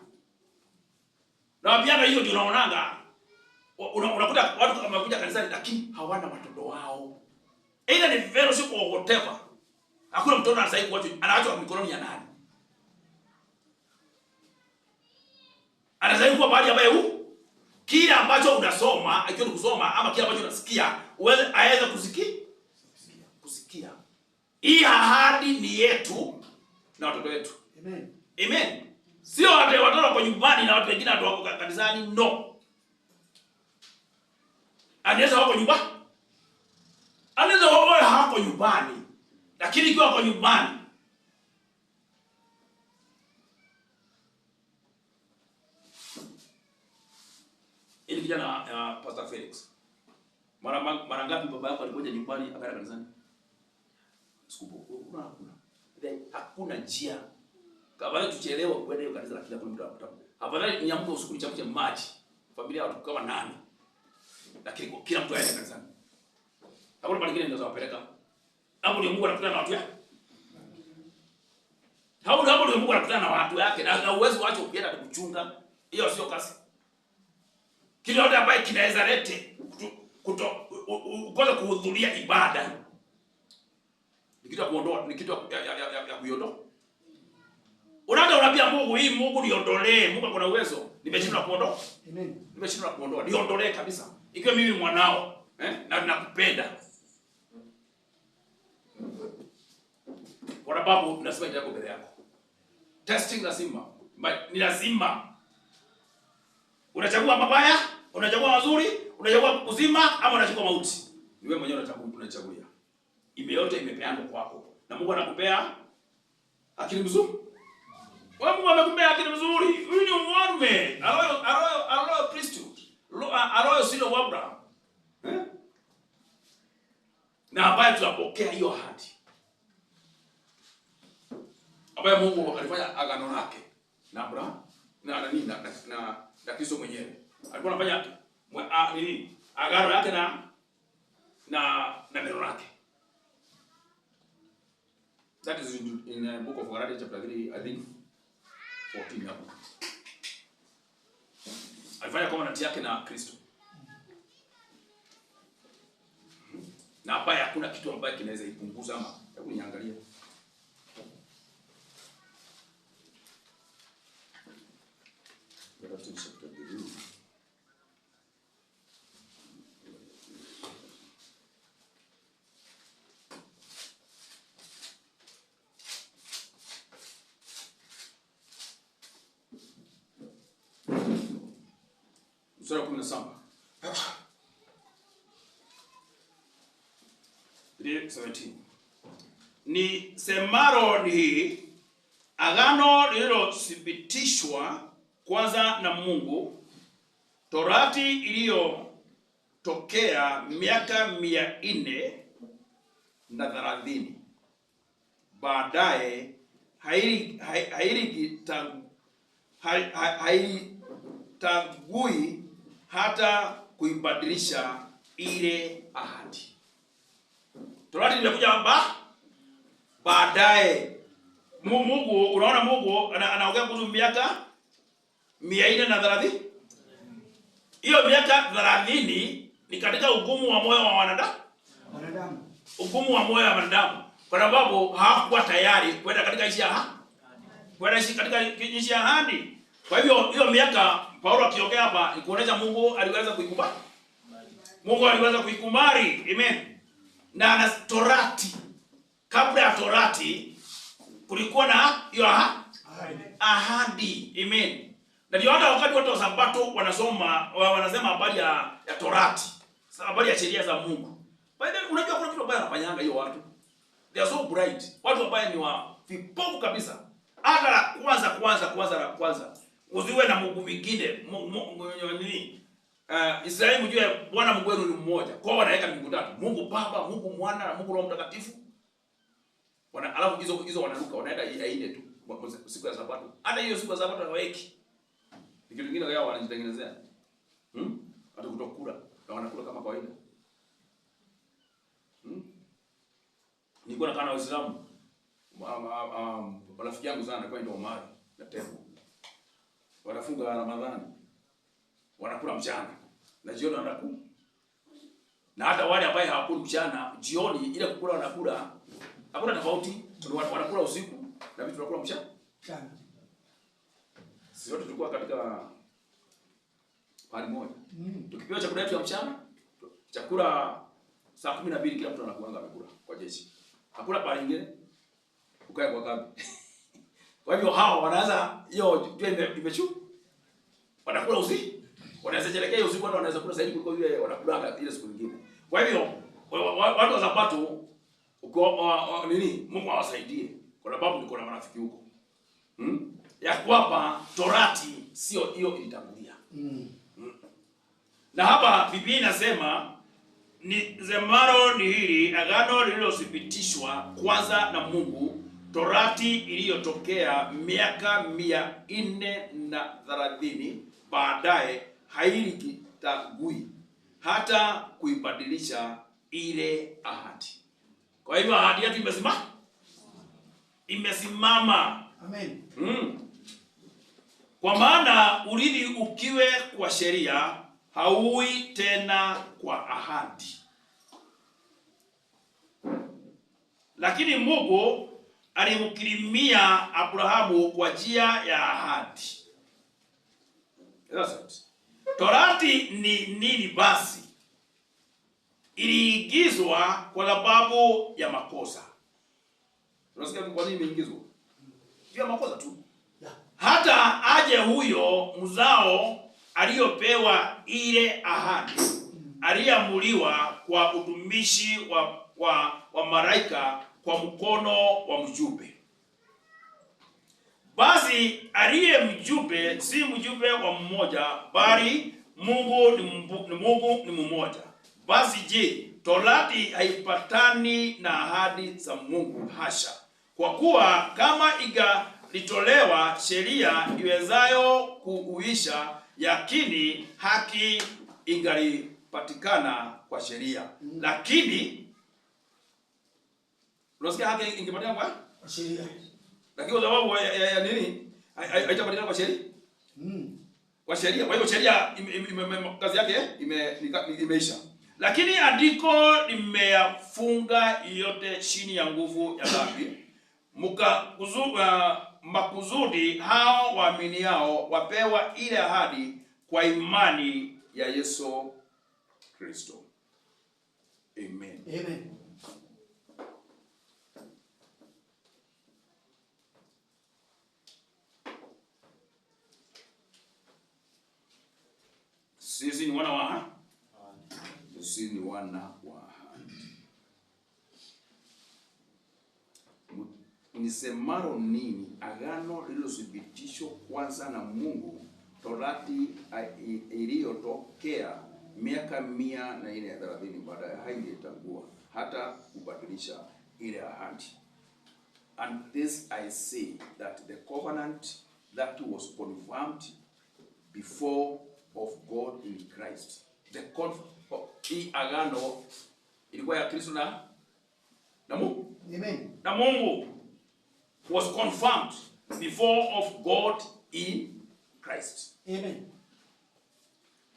S2: Na pia hiyo ndio unaonanga unakuta watu wamekuja kanisani lakini hawana watoto wao. Either ni fellowship or whatever. Hakuna mtoto anastahili kuachwa, anaachwa mikononi ya nani? Anastahili kuwa mahali ambaye kile ambacho unasoma, akiwa kusoma ama kile ambacho unasikia, aweze kusikia. Hii ahadi ni yetu na watoto wetu. Amen. Sio watoto wako nyumbani na watu wengine wako kanisani, no. Anaweza wako nyumbani. Anaweza wao hako nyumbani. Lakini ikiwa wako nyumbani, ili kijana Pastor Felix. Mara ngapi baba yako alikuja nyumbani akaenda kanisani? Hakuna njia. Kabla tuchelewa kwenda hiyo kanisa la kila mtu anapata. Afadhali niamke usiku nichache maji. Familia watu kama 8. Lakini kila mtu aende kanisani. Hakuna mahali kingine ndio wapeleka. Hapo ndio Mungu anakutana na watu yake. Hapo ndio Mungu anakutana na watu yake na uwezo wake ukienda kukuchunga. Hiyo sio kazi. Kile yote ambaye kinaweza lete ukosa kuhudhuria ibada. Ni kitu ya kuondoa, ni kitu ya kuiondoa. Unaambia Mungu, hii Mungu niondolee. Mungu akona uwezo. Nimeshindwa kuondoa. Amen. Nimeshindwa kuondoa. Niondolee kabisa. Ikiwa mimi mwanao, na ninakupenda. Kwa sababu nasema jambo mbele yako. Testing lazima. Ni lazima. Unachagua mabaya, unachagua mazuri, unachagua uzima ama unachagua mauti. Ni wewe mwenyewe unachagulia. Yote imepeanwa kwako. Na Mungu anakupea akili nzuri. Wewe Mungu amekupea akili nzuri. Huyu ni mfalme. Royal priesthood. Royal seed of Abraham. Na ambaye tunapokea hiyo ahadi. Ambaye Mungu alifanya agano lake na Abraham na Kristo mwenyewe. Alikuwa anafanya agano lake na neno lake. That is in book of Galatians chapter 3, I think 14 hapo. Alifanya covenant yake na Kristo. Na hapa hakuna kitu ambacho kinaweza ipunguza ama hebu niangalie. Galatians chapter 3. Sura 17. 3:17. Ni semaro ni agano lililothibitishwa kwanza na Mungu, Torati iliyotokea miaka 430 baadaye haitagui hata kuibadilisha ile ahadi. Torati ilikuja baadaye Mungu, unaona Mungu anaongea kuhusu miaka 430. Hiyo miaka 30 ni katika ugumu wa moyo wa wanadamu. Ugumu wa moyo wa wanadamu, kwa sababu hawakuwa tayari kwenda katika nchi ya ahadi. Kwa hivyo hiyo miaka Paulo akiongea hapa ni kuonesha Mungu aliweza kuikubali. Mungu aliweza kuikubali. Amen. Na Torati, kabla ya Torati kulikuwa na hiyo ahadi. Amen. Na ndio hata wakati watu wa Sabato wanasema habari ya Torati, habari ya sheria za Mungu. Baada unajua kuna kitu baya anafanyanga hiyo watu. They are so bright. Watu ambao ni wa vipofu kabisa. Hata la kwanza. Usiwe na Mungu mwingine. Nini? Israeli mjue Bwana Mungu wenu ni mmoja. Kwa wanaweka miungu tatu. Mungu Baba, Mungu Mwana na Mungu Roho Mtakatifu. Alafu hizo wanaruka, wanaenda ainde tu siku ya Sabato. Hata hiyo siku ya Sabato hawaweki. Ni kitu kingine yao wanajitengenezea. Hata kutokula na wanakula kama kawaida. Nilikuwa nakaa na Waislamu. Rafiki yangu sana kwa ndio Omar na Tembo. Wanafunga Ramadhani. Wanakula mchana na jioni wanakula. Na hata wale ambao hawakula mchana, jioni ile kukula wanakula. Hakuna tofauti. Wanakula usiku na vitu tunakula mchana. Sisi wote tulikuwa katika pale moja. Tukipewa chakula yetu ya mchana, chakula saa 12 kila mtu anakuanga amekula kwa jeshi. Hakuna pale nyingine. Ukae kwa kambi. Kwa hivyo hao wanaanza hiyo imechu. Wanakula usiku. Wanaweza jelekea usiku, watu wanaweza kula zaidi kuliko ile wanakula ile siku nyingine. Kwa hivyo watu wa Sabato Mungu awasaidie kwa sababu niko na marafiki huko. Ya kwamba Torati sio hiyo ilitangulia. Na hapa Biblia inasema ni zemaro ni hili agano lililothibitishwa kwanza na Mungu, Torati iliyotokea miaka 430 baadaye hailikitagui hata kuibadilisha ile ahadi. Kwa hivyo ahadi yetu imesimama. Amen. Kwa maana urithi ukiwe kwa sheria hauwi tena kwa ahadi. Lakini Mungu alimkirimia Abrahamu kwa njia ya ahadi. Torati ni nini basi? Iliingizwa kwa sababu ya makosa. Unasikia kwa nini imeingizwa? Kwa makosa tu. Hata aje huyo mzao aliyopewa ile ahadi, aliamuliwa kwa utumishi wa malaika kwa mkono wa mjumbe. Basi aliye mjumbe si mjumbe wa mmoja, bali Mungu ni mmoja. Basi je, Torati haipatani na ahadi za Mungu? Hasha! Kwa kuwa kama ingalitolewa sheria iwezayo kuuisha, yakini haki ingalipatikana kwa sheria. Lakini unasikia haki ingepatikana kwa sheria. Lakini kwa sababu ya nini haitapatikana kwa sheria? Kwa sheria. Kwa hiyo sheria kazi yake imeisha. Lakini andiko limeyafunga yote chini ya nguvu ya dhambi. Makusudi hao waaminiao wapewa ile ahadi kwa imani ya Yesu Kristo. Amen. Amen. Sisi ni wana wa ahadi. Sisi ni wana wa ahadi. Nisemaro nini? Agano lililothibitishwa kwanza na Mungu, Torati iliyotokea miaka 430 baadaye haingetangua hata kubadilisha ile ahadi. And this I say, that the covenant that was confirmed before of God in Christ. Hii agano ilikuwa ya Kristo na Mungu.
S3: Amen.
S2: Na Mungu was confirmed before of God in Christ.
S3: Amen.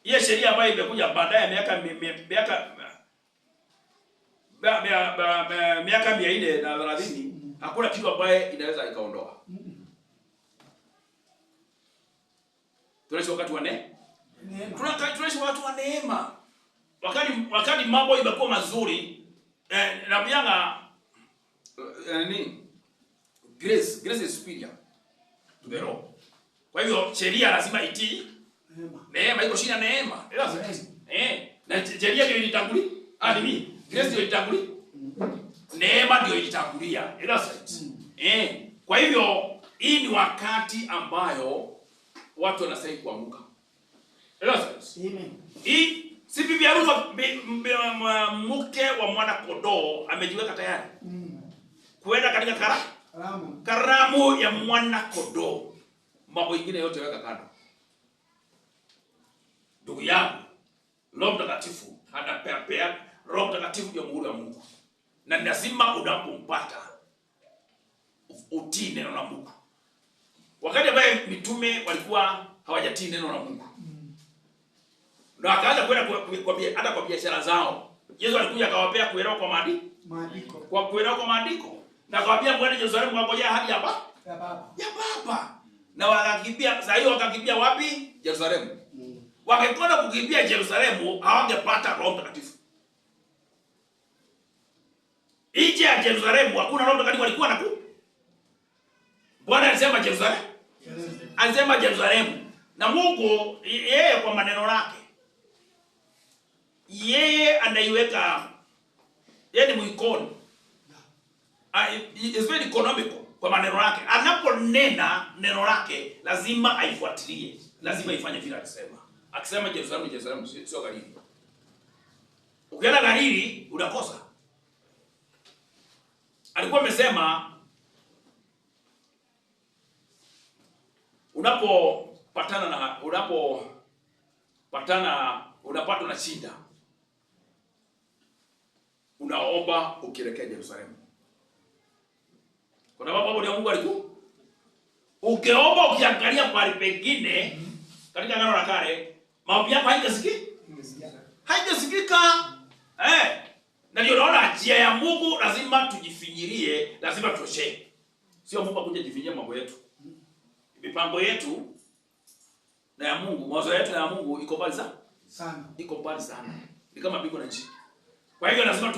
S2: Hiyo sheria ambayo imekuja baadaye miaka 430, hakuna kitu ambaye inaweza ikaondoa. Tunaishi wakati wa neema. Tunaishi wakati wa neema. Wakati mambo imekuwa mazuri, na bianga grace is superior to the law. Kwa hivyo sheria lazima itii neema, iko chini ya neema. Na sheria ndio ilitangulia. Grace ndio ilitangulia. Neema ndio ilitangulia. Kwa hivyo hii ni wakati ambayo watu wanastahili kuamka. Hii si bibi harusi mke wa mwana kondoo amejiweka tayari kuenda katika karamu ya mwana kondoo. Mambo mengine yote weka kando. Ndugu yangu, Roho Mtakatifu anapea. Roho Mtakatifu ndio muhuri wa Mungu. Na lazima unapompata utii neno la Mungu. Wakati ambaye mitume walikuwa hawajatii neno la Mungu, na akaanza kwenda hata kwa biashara zao, Yesu alikuja akawapea kuelewa kwa maandiko. Kwa kuelewa kwa maandiko. Na akawaambia mwende Yerusalemu ngojea hadi ya Baba. Na wakakimbia, sasa hiyo wakakimbia wapi? Yerusalemu. Wangekwenda kukimbia Yerusalemu, hawangepata Roho Mtakatifu. Nje ya Yerusalemu hakuna Roho Mtakatifu alikuwa anaku. Bwana alisema Yerusalemu. Alisema Yerusalemu. Na Mungu yeye kwa maneno yake, yeye anaiweka, yeye ni muikono. Is very economical kwa maneno yake. Anaponena neno lake lazima aifuatilie. Lazima ifanye vile alisema. Akisema Yerusalemu sio Galili. Ukienda Galili unakosa. Alikuwa amesema unapatwa na shida, unaomba ukielekea Yerusalemu. Kuna mambo ya Mungu alikuwa ukiomba ukiangalia pale pengine katika Agano la Kale, maombi yako haijasikika. Na ndio unaona njia ya Mungu lazima tujifinyirie, lazima tutoshe. Sio Mungu akuja jifinyia mambo yetu. Mipango yetu na ya Mungu, mawazo yetu na ya Mungu iko mbali sana. Iko mbali sana. Ni kama mbingu na nchi. Kwa hivyo lazima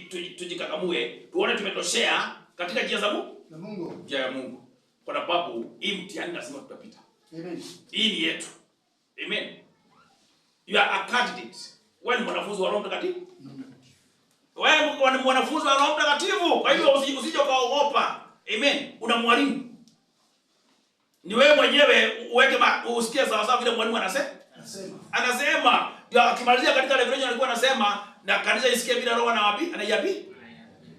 S2: tujikakamue, tuone tumetoshea katika njia za Mungu. Njia ya Mungu. Kwa sababu hii mtihani lazima tutapita. Amen. Hii ni yetu. Amen. You are a candidate. Wewe ni mwanafunzi wa Roho Mtakatifu. Wewe ni mwanafunzi wa Roho Mtakatifu. Kwa hivyo usije ukaogopa. Amen. Una mwalimu. Ni wewe mwenyewe usikie sawa sawa vile mwalimu anasema. Ndio akimalizia katika Revelation alikuwa anasema na kanisa isikie bila Roho na wapi?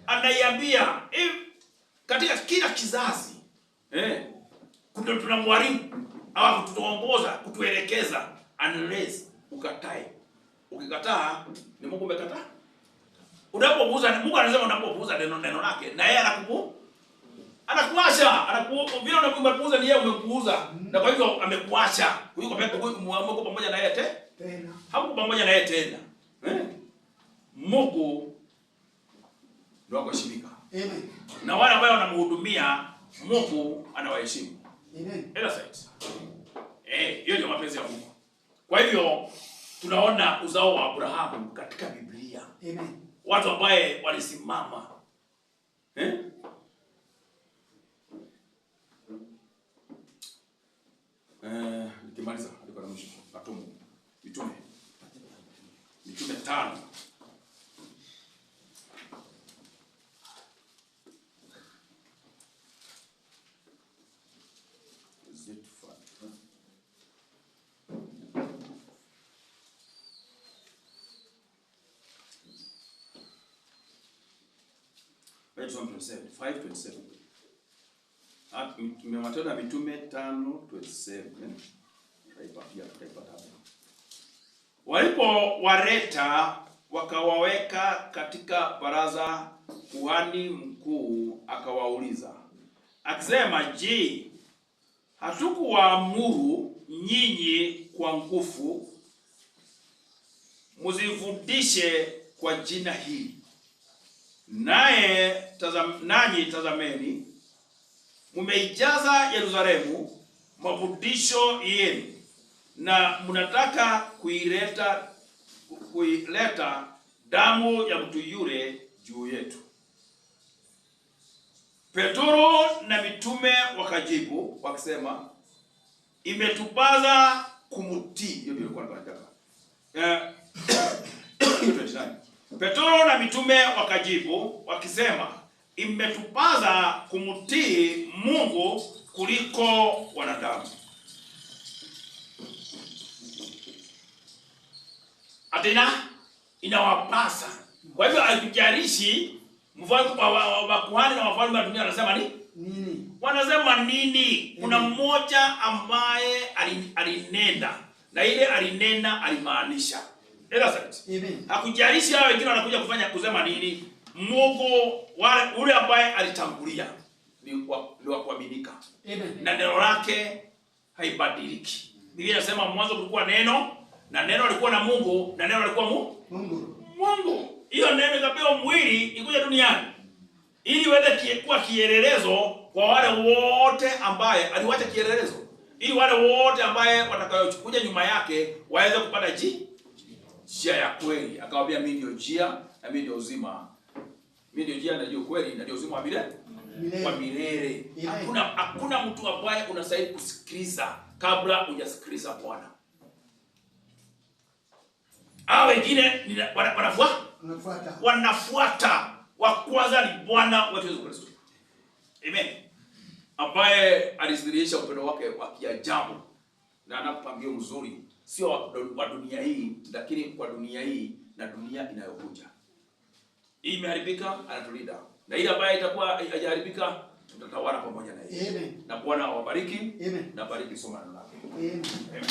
S2: Anaiambia katika kila kizazi. Tuna mwalimu au kutuongoza, kutuelekeza, unless ukatae. Ukikataa ni Mungu umekataa. Unapopuuza, Mungu anasema unapopuuza neno lake, na yeye anakuacha, vile unapopuuza ni yeye umepuuza. Na kwa hivyo amekuacha. Mungu pamoja na yeye tena. Hapo pamoja na yeye tena. Mungu ndio akashirika. Amen. Na wale ambao wanamhudumia Mungu anawaheshimu. Amen. Hiyo ndio mapenzi ya Mungu. Kwa hivyo tunaona uzao wa Abrahamu katika Biblia. Amen. Watu ambao walisimama. Nikimaliza alikuwa na mwisho atumu mitume 5. Matendo 5:27. Matendo ya Mitume 5:27. Tutaipata hapo. wakawaweka katika baraza. Kuhani mkuu akawauliza akisema, je, hatukuwaamuru nyinyi kwa nguvu muzifundishe kwa jina hili? Nanyi tazameni, mumeijaza Yerusalemu mafundisho yenu, na mnataka kuileta damu ya mtu yule juu yetu. Petro na mitume wakajibu wakisema, imetupasa kumtii. Hiyo ndio kwa nataka. Petro na mitume wakajibu wakisema, imetupasa kumtii Mungu kuliko wanadamu. Atena inawapasa. Kwa hivyo alikujarishi mfalme wa kuhani na wafalme wa dunia wanasema nini? Wanasema nini? Kuna mmoja ambaye alinena, na ile alinena alimaanisha. Amen. Hakujarishi hao wengine wanakuja kusema nini? Mungu ule ambaye alitangulia ni wa kuaminika. Amen. Na neno lake haibadiliki. Biblia inasema mwanzo kulikuwa neno, na neno lilikuwa na Mungu, na neno lilikuwa Mungu. Hiyo neno ikapewa mwili ikuja duniani ili iweze kuwa kielelezo kwa wale wote ambaye aliwacha kielelezo, ili wale wote ambaye watakayokuja nyuma yake waweze kupata njia ya kweli. Akawaambia, mimi ndio njia na mimi ndio uzima. Mimi ndio njia na ndio kweli na ndio uzima wa milele. Hakuna mtu ambaye unastahili kusikiliza kabla hujasikiliza Bwana. Hao wengine wanafuata. Wa kwanza ni Bwana wetu Yesu Kristo. Amen. Ambaye alidhihirisha upendo wake wa kiajabu na anakupangia mzuri, sio wa dunia hii, lakini kwa dunia hii na dunia inayokuja. Hii imeharibika, anatulinda. Na ile ambayo itakuwa haijaharibika, tutatawala pamoja na yeye. Amen. Na Bwana awabariki. Amen. Na bariki somo lake. Amen. Amen.